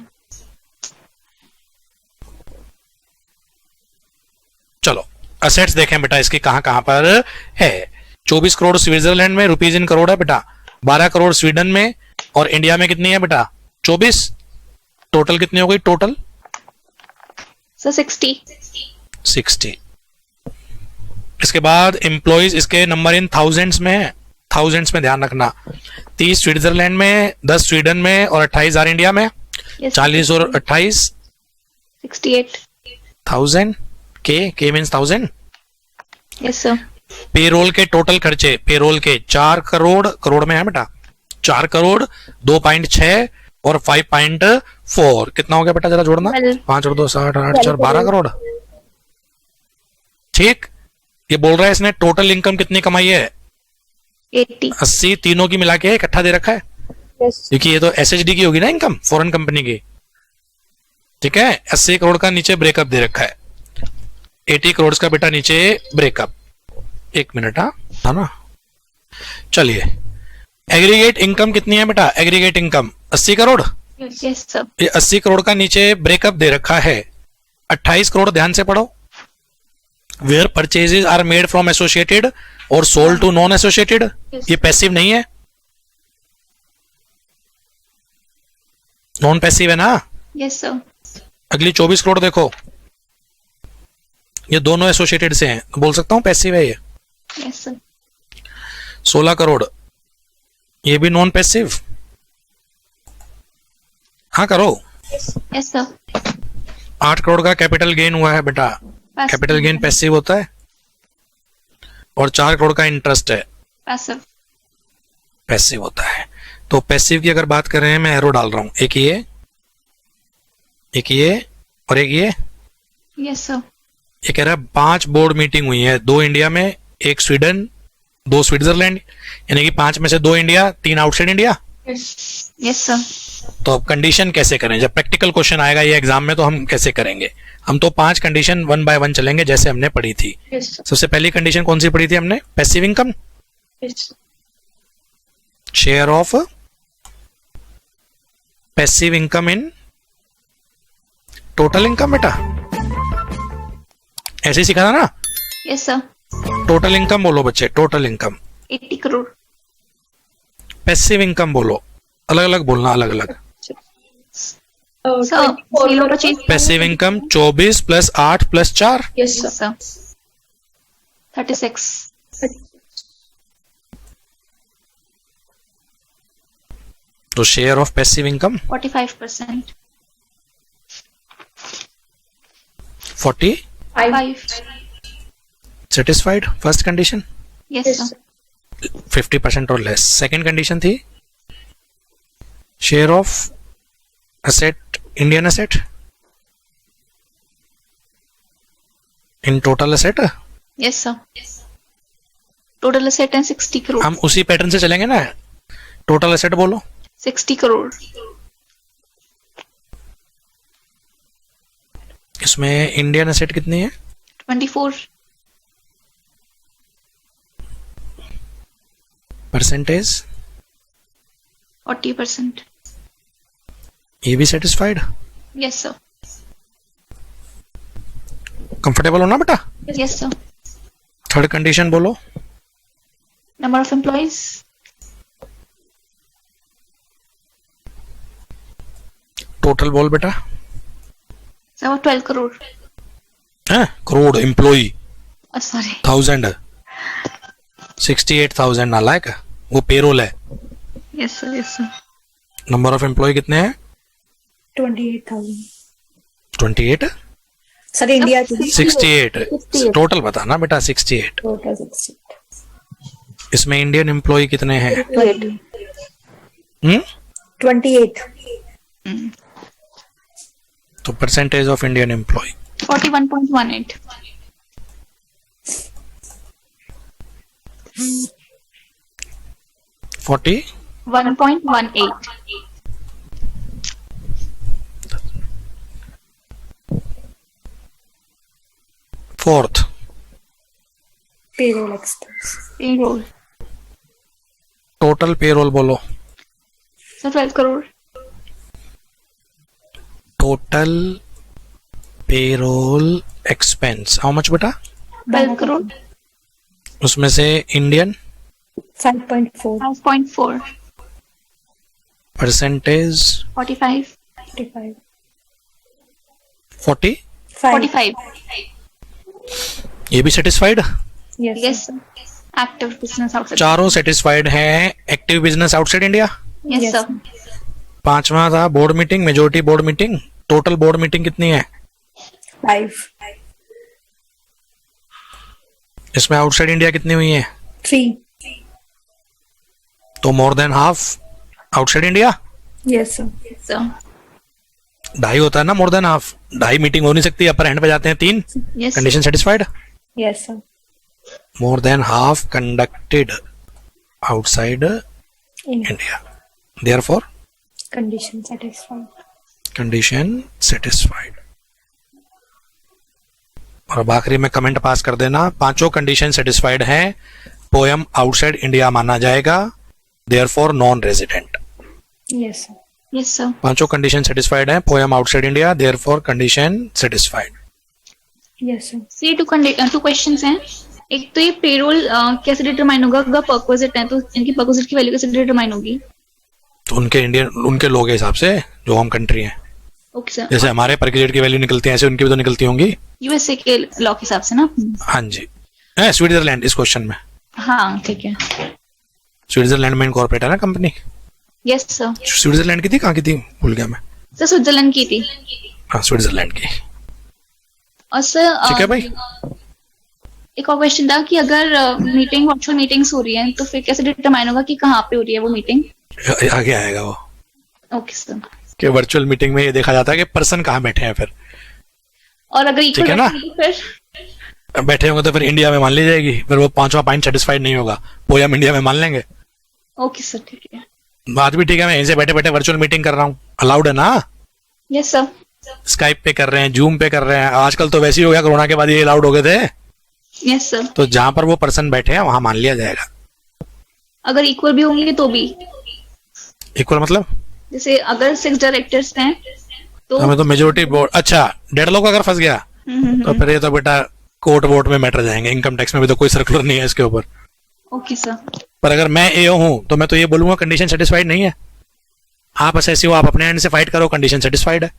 चलो असेट्स देखें बेटा इसकी कहां कहां पर है। 24 करोड़ स्विट्जरलैंड में, रुपीज इन करोड़ है बेटा। 12 करोड़ स्वीडन में, और इंडिया में कितनी है बेटा? 24। टोटल कितनी हो गई टोटल? सर 60। इसके बाद एम्प्लॉइज, इसके नंबर इन थाउजेंड्स में है, थाउजेंड्स में ध्यान रखना। 30 स्विट्जरलैंड में, 10 स्वीडन में और 28 आर इंडिया में। 40 और 28 68,000। के मीन्स 1000। Yes sir. पेरोल के टोटल खर्चे, पेरोल के 4 करोड़, करोड़ में है बेटा, 4 करोड़ 2.6 और 5.4। कितना हो गया बेटा जरा जोड़ना? 5 और 2 60, 8 4 12 करोड़। ठीक, ये बोल रहा है इसने टोटल इनकम कितनी कमाई है? 80 तीनों की मिला के इकट्ठा दे रखा है, क्योंकि ये तो SHD की होगी ना इनकम, फॉरेन कंपनी की। ठीक है, 80 करोड़ का नीचे ब्रेकअप दे रखा है, 80 करोड़ का बेटा नीचे ब्रेकअप। 1 मिनट, हाँ ना? चलिए, एग्रीगेट इनकम कितनी है बेटा? Aggregate income 80 crore. Yes sir. ये 80 करोड़ का नीचे ब्रेकअप दे रखा है। 28 करोड़ ध्यान से पढ़ो। Where purchases are made from associated और सोल्ड टू नॉन एसोसिएटेड, ये पैसिव नहीं है, नॉन पैसिव है ना? Yes sir. अगली 24 करोड़ देखो, ये दोनों एसोसिएटेड से हैं, तो बोल सकता हूं पैसिव है ये। Yes sir. 16 करोड़, ये भी नॉन पैसिव। हाँ करो। Yes sir. 8 करोड़ का कैपिटल गेन हुआ है बेटा, कैपिटल गेन पैसिव होता है। और 4 करोड़ का इंटरेस्ट है, पैसिव होता है। तो पैसिव की अगर बात करें, मैं एरो डाल रहा हूं, एक ये और एक ये। Yes sir. ये कह रहा है 5 बोर्ड मीटिंग हुई है, 2 इंडिया में, 1 स्वीडन, 2 स्विट्जरलैंड, यानी कि 5 में से 2 India, 3 outside India. Yes sir. तो अब कंडीशन कैसे करें? जब प्रैक्टिकल क्वेश्चन आएगा ये एग्जाम में तो हम कैसे करेंगे? हम तो 5 कंडीशन 1 बाय 1 चलेंगे जैसे हमने पढ़ी थी। सबसे पहली कंडीशन कौन सी पढ़ी थी हमने? Passive income, share of passive income in total income बेटा, ऐसे ही सीखा था ना। Yes sir. टोटल इनकम बोलो बच्चे, total income. 80 crore. Passive income बोलो, अलग अलग बोलना, अलग अलग। सर सेल और purchase. Passive income 24 plus 8 plus 4, yes yes sir. 36। तो share of passive income 45%। 40। 5। Satisfied first condition. Yes sir. 50% और लेस। सेकंड कंडीशन थी share of asset, Indian asset in total asset. Yes sir. Total asset है 60 करोड़। हम उसी pattern से चलेंगे ना, total asset बोलो। 60 करोड़। इसमें इंडियन असेट कितनी है? 24। परसेंटेज 40%। ये भी सेटिस्फाइड, यस सर। कंफर्टेबल हो ना बेटा? Yes sir. थर्ड कंडीशन बोलो। Number of employees. टोटल बोल बेटा। सर 12 करोड़। है करोड़, एम्प्लॉई सॉरी। 1000, 68,000 नालायक, वो पेरोल है। Yes sir. Yes sir. Number of employee कितने हैं? 28,000 28। सर इंडिया की 68 टोटल बताना बेटा। 68। टोटल 60 इसमें इंडियन एम्प्लॉय कितने हैं? 28 तो percentage of Indian employ 41.18। 1.18। Fourth payroll expense payroll. Total payroll बोलो। Sir 12 crore. Total payroll expense how much बेटा? 12 करोड़। उसमें से इंडियन 5.4 5.4। परसेंटेज 45। 45 40। 45। ये भी satisfied. Yes yes sir. Active business outside. चारों सेटिस्फाइड हैं। Active business outside India. Yes Yes, sir. पांचवा था board meeting, majority board meeting. Total board meeting कितनी है? 5 इसमें आउटसाइड इंडिया कितनी हुई है? 3 तो more than half outside India. Yes sir sir. ढाई होता है ना, मोर देन हाफ। ढाई मीटिंग हो नहीं सकती, अपर हैंड पे जाते हैं 3। Yes condition satisfied. Yes sir more than half conducted outside in India, therefore condition satisfied condition satisfied. और अब आखिरी में कमेंट पास कर देना, पांचों कंडीशन सेटिस्फाइड हैं, पोयम आउटसाइड इंडिया माना जाएगा, therefore non resident. Yes sir yes sir. पांचों कंडीशन सेटिस्फाइड हैं, poem outside India, therefore condition satisfied. Yes sir ये टू क्वेश्चंस हैं। एक तो ये पेरोल कैसे डिटरमाइन होगा? अगर परक्विजिट है तो इनकी परक्विजिट की वैल्यू कैसे डिटरमाइन होगी? तो उनके इंडियन, उनके लोग के हिसाब से जो होम कंट्री है, ओके सर। जैसे हमारे परक्विजिट की वैल्यू निकलती है ऐसे उनकी भी तो निकलती होंगी। यूएसए के लॉ के हिसाब से ना। हाँ जी। स्विट्जरलैंड इस क्वेश्चन में, हाँ ठीक है। स्विट्जरलैंड में इनकॉर्पोरेट है ना कंपनी। Yes sir. स्विट्जरलैंड की थी, कहाँ की थी भूल गया मैं। सर स्विट्जरलैंड की थी। हाँ स्विट्जरलैंड की। और सर ठीक है भाई। एक और क्वेश्चन था कि अगर मीटिंग वर्चुअल मीटिंग्स हो रही है तो फिर कैसे डिटरमाइन होगा कि कहाँ पे हो रही है वो मीटिंग? आगे आएगा वो ओके सर। कि वर्चुअल मीटिंग में ये देखा जाता है कि पर्सन कहाँ बैठे हैं। फिर और अगर ठीक है इक्वल ना? तो फिर बैठे होंगे तो फिर इंडिया में मान ली जाएगी, फिर वो पांचवा पॉइंट सेटिस्फाइड नहीं होगा, पोयम इंडिया में मान लेंगे। ओके सर ठीक है। बात भी ठीक है, मैं यहीं से बैठे बैठे वर्चुअल मीटिंग कर रहा हूँ, अलाउड है ना? Yes sir. स्काइप पे कर रहे हैं, जूम पे कर रहे हैं, आजकल तो वैसे ही हो गया, कोरोना के बाद ये अलाउड हो गए थे। Yes sir. तो जहां पर वो पर्सन बैठे हैं वहां मान लिया जाएगा। अगर इक्वल भी होंगे तो भी? इक्वल मतलब जैसे अगर 6 डायरेक्टर्स हैं तो हमें तो मेजोरिटी बोर्ड, अच्छा 1.5 लाख अगर फंस गया तो फिर ये तो बेटा कोर्ट वोट में मैटर जाएंगे, इनकम टैक्स में भी तो कोई सर्कुलर नहीं है इसके ऊपर। Okay sir. पर अगर मैं एओ हूं तो मैं तो ये बोलूंगा कंडीशन सेटिस्फाइड नहीं है। आप एसएससी हो, आप अपने एंड से फाइट करो, कंडीशन सेटिस्फाइड है।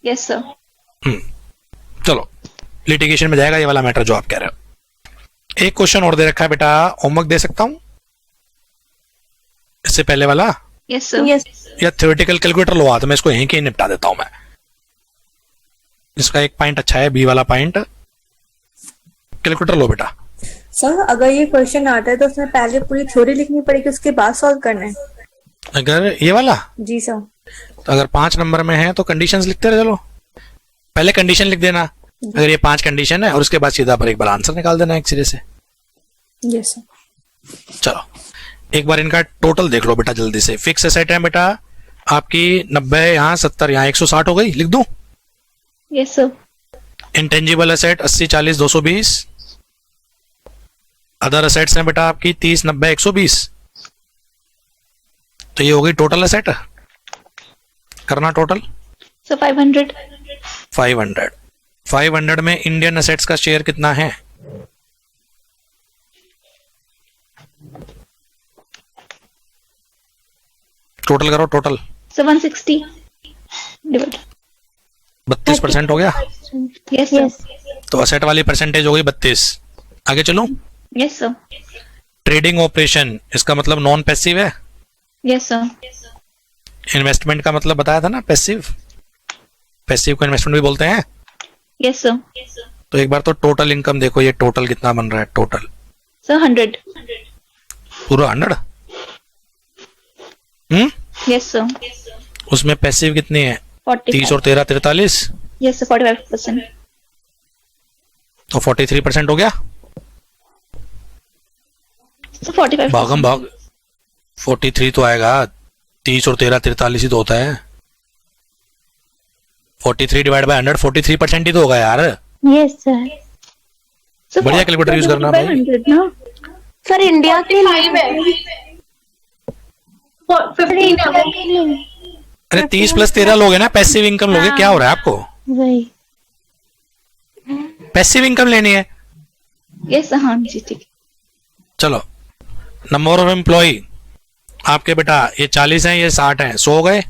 Yes sir. चलो लिटिगेशन में जाएगा ये वाला मैटर जो आप कह रहे हो। एक क्वेश्चन और दे रखा है बेटा, होमवर्क दे सकता हूं इससे पहले वाला, यस सर। यस या थ्योरेटिकल कैलकुलेटर लो आ, तो मैं इसको यहीं के निपटा देता हूं मैं। इसका एक पॉइंट अच्छा है, बी वाला पॉइंट। कैलकुलेटर लो बेटा। सर, अगर ये क्वेश्चन आता है तो उसमें पहले पूरी थ्योरी लिखनी पड़ेगी, उसके बाद सॉल्व करना है। अगर ये वाला, जी सर। तो अगर 5 नंबर में है तो कंडीशंस लिखते रह चलो, पहले कंडीशन लिख देना अगर ये 5 कंडीशन है, और उसके बाद सीधा पर एक बार आंसर निकाल देना एक सिरे से। Yes sir. चलो एक बार इनका टोटल देख लो बेटा जल्दी से। फिक्स एसेट है बेटा आपकी 90, यहाँ 70, यहाँ 160 हो गई, लिख दूं? Yes sir. Intangible asset 80, 40, 220। Other assets हैं बेटा आपकी 30, 90, 120। तो ये हो गई टोटल एसेट। करना टोटल सर 500। 500 में इंडियन एसेट्स का शेयर कितना है? टोटल करो टोटल। Sir 160 divide. 32% हो गया। Yes sir. तो असेट वाली परसेंटेज हो गई 32। आगे चलो। Yes sir. ट्रेडिंग ऑपरेशन, इसका मतलब नॉन पैसिव है। Yes sir. इन्वेस्टमेंट का मतलब बताया था ना, पैसिव। पैसिव को इन्वेस्टमेंट भी बोलते हैं। Yes sir. तो एक बार तो टोटल इनकम देखो, ये टोटल कितना बन रहा है टोटल? सर 100। पूरा 100। Yes sir. उसमें पैसिव कितनी है? 45। 30 और 13 43। Yes sir 45%। तो 43% हो गया। सर 45। भागम भाग 43 तो आएगा, 30 और 13 43 ही तो होता है। 43 डिवाइड बाय 100 43% ही तो होगा यार। Yes sir. सर बढ़िया कैलकुलेटर यूज करना भाई। 100 ना। सर इंडिया के लिए अरे 30 + 13 लोगे ना, पैसिव इनकम लोगे। क्या हो रहा है आपको? वही। पैसिव इनकम लेनी है। Yes sir. हाँ जी ठीक है। चलो नंबर ऑफ एम्प्लॉय आपके बेटा ये 40 हैं, ये 60 हैं, 100 हो गए।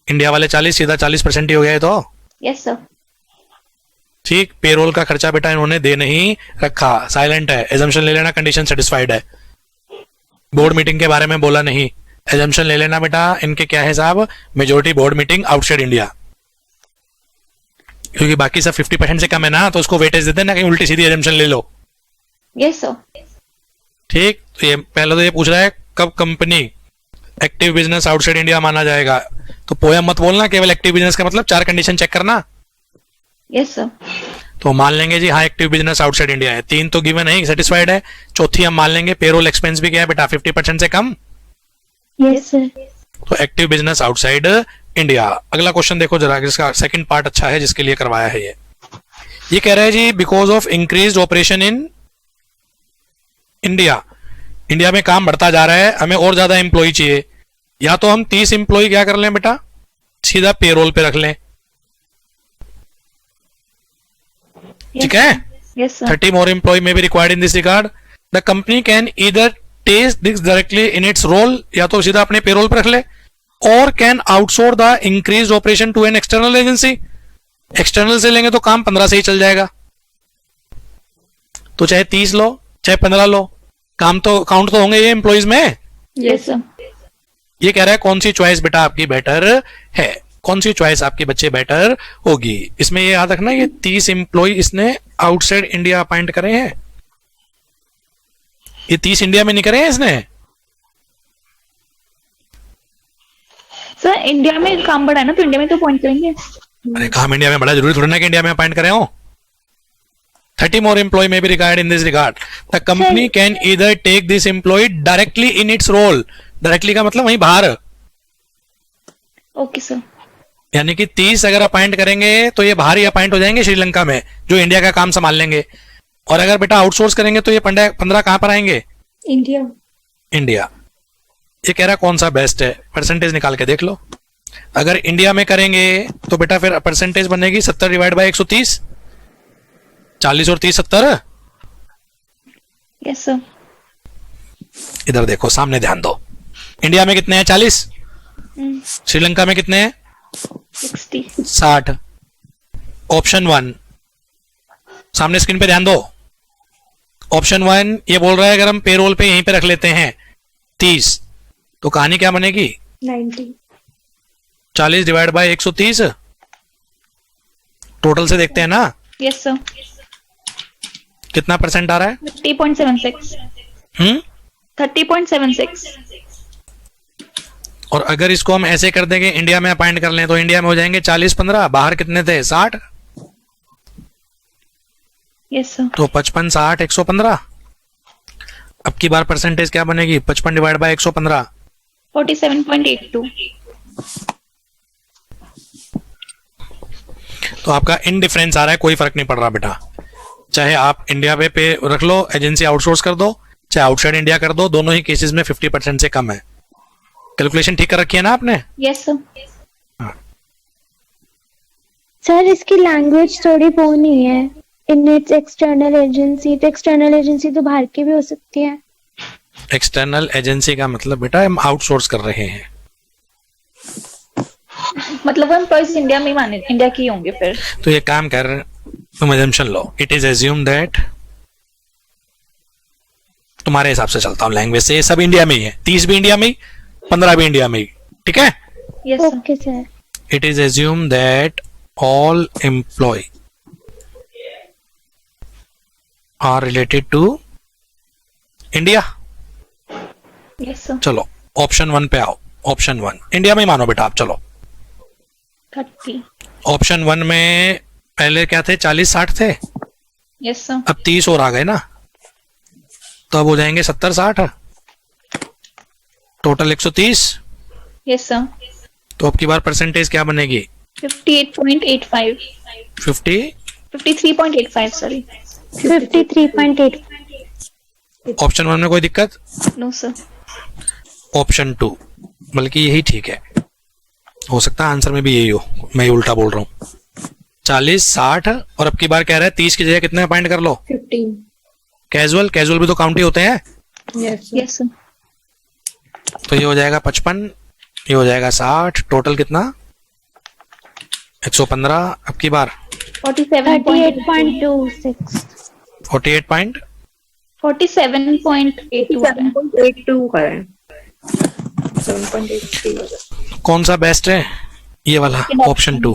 इंडिया वाले 40, सीधा 40% ही हो गया ये तो। Yes sir. ठीक। पेरोल का खर्चा बेटा इन्होंने दे नहीं रखा, साइलेंट है। एजम्पशन ले लेना कंडीशन सेटिस्फाइड है। बोर्ड मीटिंग के बारे में बोला नहीं, एजम्पशन ले लेना बेटा। इनके क्या है साहब, majority board meeting outside India, क्योंकि बाकी सब 50% से कम है ना, तो उसको वेटेज देते ना, कहीं उल्टी सीधी एजम्पशन ले लो। Yes sir. ठीक। तो ये पहले तो ये पूछ रहा है कब company active business outside India माना जाएगा। तो पोयम मत बोलना, केवल एक्टिव बिजनेस का मतलब 4 कंडीशन चेक करना। Yes sir. तो मान लेंगे जी हाँ एक्टिव बिजनेस आउटसाइड इंडिया है। 3 तो गिवन है, सेटिस्फाइड है। चौथी हम मान लेंगे पेरोल एक्सपेंस भी क्या है बेटा, 50% से कम। Yes sir. तो एक्टिव बिजनेस आउटसाइड इंडिया। अगला क्वेश्चन देखो जरा, जिसका सेकंड पार्ट अच्छा है, जिसके लिए करवाया है ये कह रहा है जी because of increase operation in India, India में काम बढ़ता जा रहा है, हमें और ज्यादा एम्प्लॉय चाहिए। या तो हम 30 एम्प्लॉय क्या कर लें बेटा, सीधा पेरोल पे रख लें। ठीक है। Yes sir. 30 more employee may be required in this regard. The company can either take this directly in its role, या तो सीधा अपने पेरोल पर रख ले, और can outsource the increase operation to an external agency. External से लेंगे तो काम 15 से ही चल जाएगा। तो चाहे 30 लो चाहे 15 लो, काम तो काउंट तो होंगे ये एम्प्लॉइज में। Yes sir. ये कह रहा है कौन सी चॉइस बेटा आपकी बेटर है, कौन सी चॉइस आपकी बच्चे बेटर होगी। इसमें ये याद रखना, ये 30 एम्प्लॉय इसने आउटसाइड इंडिया अपॉइंट करे हैं, ये 30 इंडिया में नहीं करे हैं इसने। सर इंडिया में काम बढ़ा है ना, तो इंडिया में तो पॉइंट करेंगे। अरे काम इंडिया में बड़ा जरूरी थोड़ी ना कि इंडिया में अपॉइंट करे हो। 30 more employee may be required in this regard. The company can either take this employee directly in its role. Directly का मतलब वहीं बाहर, ओके सर। यानी कि 30 अगर अपॉइंट करेंगे तो ये बाहर ही अपॉइंट हो जाएंगे श्रीलंका में, जो इंडिया का काम संभाल लेंगे। और अगर बेटा आउटसोर्स करेंगे तो ये 15 कहां पर आएंगे? इंडिया। इंडिया। ये कह रहा कौन सा बेस्ट है, परसेंटेज निकाल के देख लो। अगर इंडिया में करेंगे तो बेटा फिर परसेंटेज बनेगी 70 डिवाइड बाय 130, 40 और 30 70। Yes sir. इधर देखो, सामने ध्यान दो। इंडिया में कितने हैं? 40। श्रीलंका में कितने हैं? 60। 60। ऑप्शन 1, सामने स्क्रीन पे ध्यान दो। ऑप्शन 1 ये बोल रहा है अगर हम पेरोल पे यहीं पे रख लेते हैं 30, तो कहानी क्या बनेगी? 90। 40 डिवाइड बाय 130। टोटल से देखते हैं ना, यस सर। कितना परसेंट आ रहा है? 30.76। 30.76। और अगर इसको हम ऐसे कर देंगे, इंडिया में अपॉइंट कर लें, तो इंडिया में हो जाएंगे 40-15, बाहर कितने थे? 60। Yes sir. तो 55 60 115। अब की बार परसेंटेज क्या बनेगी? 55 डिवाइड बाय 115। 47.82। तो आपका इनडिफरेंस आ रहा है, कोई फर्क नहीं पड़ रहा बेटा। चाहे आप इंडिया पे रख लो, एजेंसी आउटसोर्स कर दो, चाहे आउटसाइड इंडिया कर दो, दोनों ही केसेस में 50% से कम है। कैलकुलेशन ठीक कर रखी है ना आपने? Yes sir. सर इसकी लैंग्वेज थोड़ी वो नहीं है, इन इट्स एक्सटर्नल एजेंसी, तो एक्सटर्नल एजेंसी तो बाहर की भी हो सकती है। एक्सटर्नल एजेंसी का मतलब बेटा हम आउटसोर्स कर रहे हैं। मतलब वो एम्प्लॉयज इंडिया में ही माने, इंडिया के ही होंगे फिर। तो ये काम कर, तुम assumption low. It is assume that, तुम्हारे हिसाब से चलता हूं लैंग्वेज से, ये सब इंडिया में ही है। 30 भी इंडिया में ही, 15 भी इंडिया में ही, ठीक है? Yes sir. Okay sir. It is assumed that all employee are related to India। Yes sir. चलो ऑप्शन 1 पे आओ। ऑप्शन 1 इंडिया में ही मानो बेटा आप। चलो 30। ऑप्शन 1 में पहले क्या थे? 40-60 थे, यस सर। अब 30 और आ गए ना, तो अब हो जाएंगे 70-60, टोटल 130। Yes sir. तो अब की बार परसेंटेज क्या बनेगी? 58.85। 50। 53.85 सॉरी। 53.8। ऑप्शन 1 में कोई दिक्कत? No sir. ऑप्शन 2, बल्कि यही ठीक है, हो सकता है आंसर में भी यही हो, मैं ही उल्टा बोल रहा हूँ। 40-60 और अब की बार कह रहा है 30 की जगह कितने पॉइंट कर लो? 15। कैजुअल भी तो काउंट ही होते हैं। Yes yes sir. तो ये हो जाएगा 55, ये हो जाएगा 60, टोटल कितना? 115। अब की बार 47.26। 48 पॉइंट 47.82 है। 7.82 करें। 7.83 हो जाए। कौन सा बेस्ट है? ये वाला ऑप्शन 2।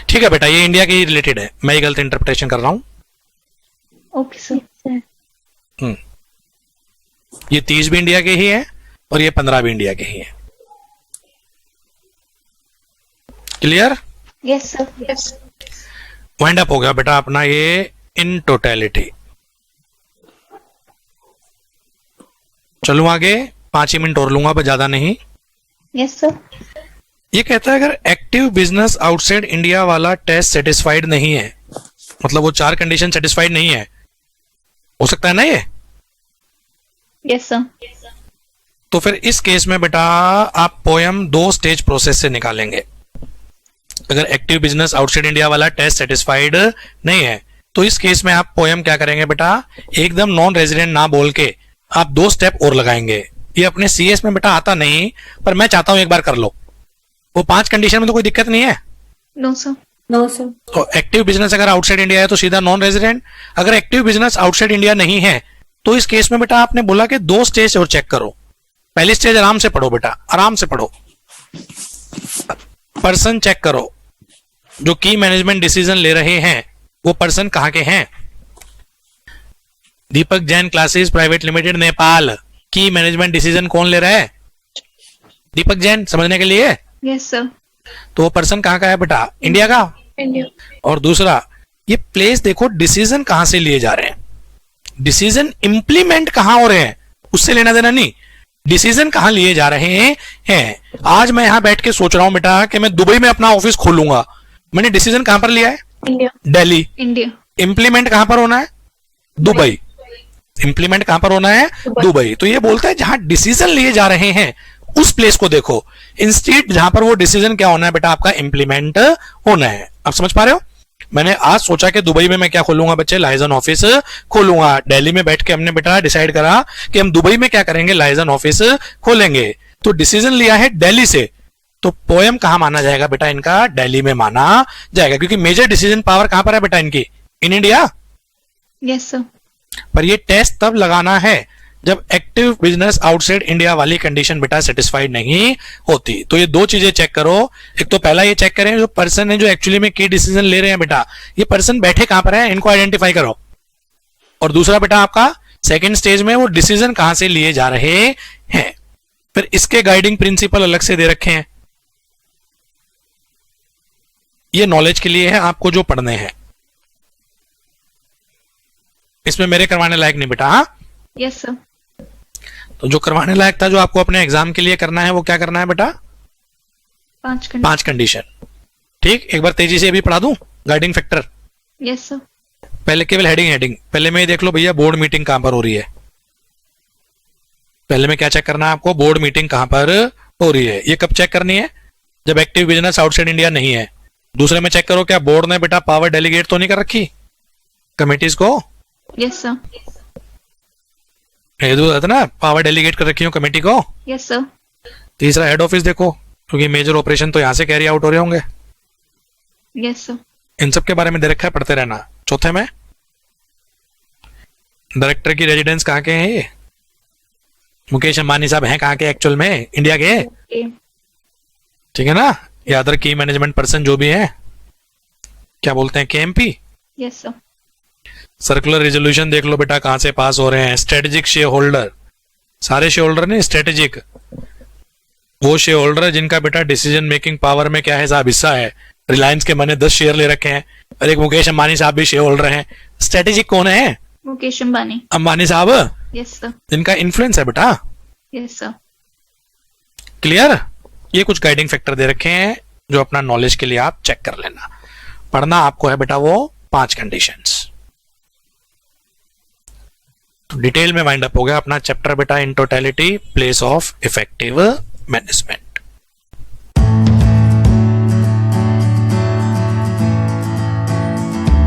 ठीक है बेटा, ये इंडिया के ही रिलेटेड है, मैं ही गलत इंटरप्रिटेशन कर रहा हूँ। Okay sir. ये 30 भी इंडिया के ही है और ये 15 भी इंडिया के ही है। Clear? Yes sir. Yes. Wind up हो गया बेटा अपना ये इन टोटलिटी। चलूं आगे, 5 ही मिनट और लूंगा, पर ज्यादा नहीं। Yes sir. ये कहता है अगर एक्टिव बिजनेस आउटसाइड इंडिया वाला टेस्ट सेटिस्फाइड नहीं है, मतलब वो 4 कंडीशन सेटिस्फाइड नहीं है, हो सकता है ना ये? Yes sir. तो फिर इस केस में बेटा आप पोयम 2 स्टेज प्रोसेस से निकालेंगे। अगर एक्टिव बिजनेस आउटसाइड इंडिया वाला टेस्ट सेटिस्फाइड नहीं है, तो इस केस में आप पोयम क्या करेंगे बेटा? एकदम नॉन रेजिडेंट ना बोल के आप 2 स्टेप और लगाएंगे। ये अपने सीएस में बेटा आता नहीं, पर मैं चाहता हूं एक बार कर लो। वो 5 कंडीशन में तो कोई दिक्कत नहीं है। No sir. No sir. तो एक्टिव बिजनेस अगर आउटसाइड इंडिया है तो सीधा नॉन रेजिडेंट। अगर एक्टिव बिजनेस आउटसाइड इंडिया नहीं है, तो इस केस में बेटा आपने बोला कि 2 स्टेज और चेक करो। पहली स्टेज आराम से पढ़ो बेटा, आराम से पढ़ो। पर्सन चेक करो, जो की मैनेजमेंट डिसीजन ले रहे हैं वो पर्सन कहां के हैं? Deepak Jain classes private limited Nepal, की मैनेजमेंट डिसीजन कौन ले रहा है? दीपक जैन, समझने के लिए। Yes sir. तो वो पर्सन कहां का है बेटा? इंडिया का। इंडिया। और दूसरा, ये प्लेस देखो, डिसीजन कहां से लिए जा रहे हैं, डिसीजन इंप्लीमेंट कहां हो रहे हैं, उससे लेना देना नहीं, डिसीजन कहां लिए जा रहे हैं। आज मैं यहां बैठ के सोच रहा हूं बेटा कि मैं दुबई में अपना ऑफिस खोलूंगा, मैंने डिसीजन कहां पर लिया है? इंडिया। दिल्ली। इंडिया। इंप्लीमेंट कहां पर होना है? दुबई। इंप्लीमेंट कहां पर होना है? दुबई। तो ये बोलता है जहां डिसीजन लिए जा रहे हैं उस प्लेस को देखो, इंस्टीट्यूट जहां पर वो डिसीजन क्या होना है बेटा आपका, इंप्लीमेंट होना है। आप समझ पा रहे हो? मैंने आज सोचा कि दुबई में मैं क्या खोलूंगा बच्चे, लाइजन ऑफिस खोलूंगा। दिल्ली में बैठ के हमने बेटा डिसाइड करा कि हम दुबई में क्या करेंगे, लाइजन ऑफिस खोलेंगे। तो डिसीजन लिया है दिल्ली से, तो पोयम कहां माना जाएगा बेटा इनका? दिल्ली में माना जाएगा, क्योंकि मेजर डिसीजन पावर कहां पर है बेटा इनकी? In India. Yes sir. पर ये टेस्ट तब लगाना है जब एक्टिव बिजनेस आउटसाइड इंडिया वाली कंडीशन बेटा सेटिस्फाइड नहीं होती। तो ये दो चीजें चेक करो। एक तो पहला ये चेक करें जो पर्सन है जो एक्चुअली में की डिसीजन ले रहे हैं बेटा, ये पर्सन बैठे कहां पर है, इनको आइडेंटिफाई करो। और दूसरा बेटा आपका सेकंड स्टेज में वो डिसीजन कहां से लिए जा रहे हैं। फिर इसके गाइडिंग प्रिंसिपल अलग से दे रखे हैं, ये नॉलेज के लिए है आपको जो पढ़ने हैं। इसमें मेरे करवाने लायक नहीं बेटा। हाँ, यस सर। तो जो करवाने लायक था जो आपको अपने एग्जाम के लिए करना है वो क्या करना है बेटा? 5 कंडीशन। ठीक, एक बार तेजी से अभी पढ़ा दूं गाइडिंग फैक्टर। Yes sir. पहले केवल हेडिंग पहले में ये देख लो भैया, बोर्ड मीटिंग कहां पर हो रही है। पहले में क्या चेक करना है आपको, बोर्ड मीटिंग कहां पर हो रही है। ये कब चेक करनी है? जब एक्टिव बिजनेस आउटसाइड इंडिया नहीं है। दूसरे में चेक करो क्या बोर्ड ने बेटा पावर डेलीगेट तो नहीं कर रखी कमिटीज को? Yes sir. ना पावर डेलीगेट कर रखी हो कमेटी को। Yes sir. तीसरा हेड ऑफिस देखो, क्योंकि मेजर ऑपरेशन तो यहां से कैरी आउट हो रहे होंगे। Yes sir. इन सब के बारे में दे रखा है, पढ़ते रहना। चौथे में डायरेक्टर की रेजिडेंस कहाँ के हैं? ये मुकेश अंबानी साहब हैं कहाँ के एक्चुअल में? इंडिया के। ओके। ठीक है ना। या अदर की मैनेजमेंट पर्सन जो भी है क्या बोलते हैं, KMP. Yes sir. Circular resolution देख लो बेटा कहां से पास हो रहे हैं। स्ट्रेटेजिक शेयर होल्डर, सारे शेयर होल्डर नहीं, स्ट्रेटेजिक वो शेयर होल्डर है जिनका बेटा डिसीजन मेकिंग पावर में क्या है साहब, हिस्सा है। रिलायंस के मैंने 10 शेयर ले रखे हैं और एक मुकेश अंबानी साहब भी शेयर होल्डर हैं। स्ट्रेटेजिक कौन है? मुकेश अंबानी। अंबानी साहब, यस सर। जिनका इन्फ्लुएंस है बेटा। Yes sir. क्लियर? ये कुछ गाइडिंग फैक्टर दे रखे हैं जो अपना नॉलेज के लिए आप चेक कर लेना। पढ़ना आपको है बेटा वो 5 कंडीशंस। तो डिटेल में वाइंड अप हो गया अपना चैप्टर बेटा in totality, place of effective management.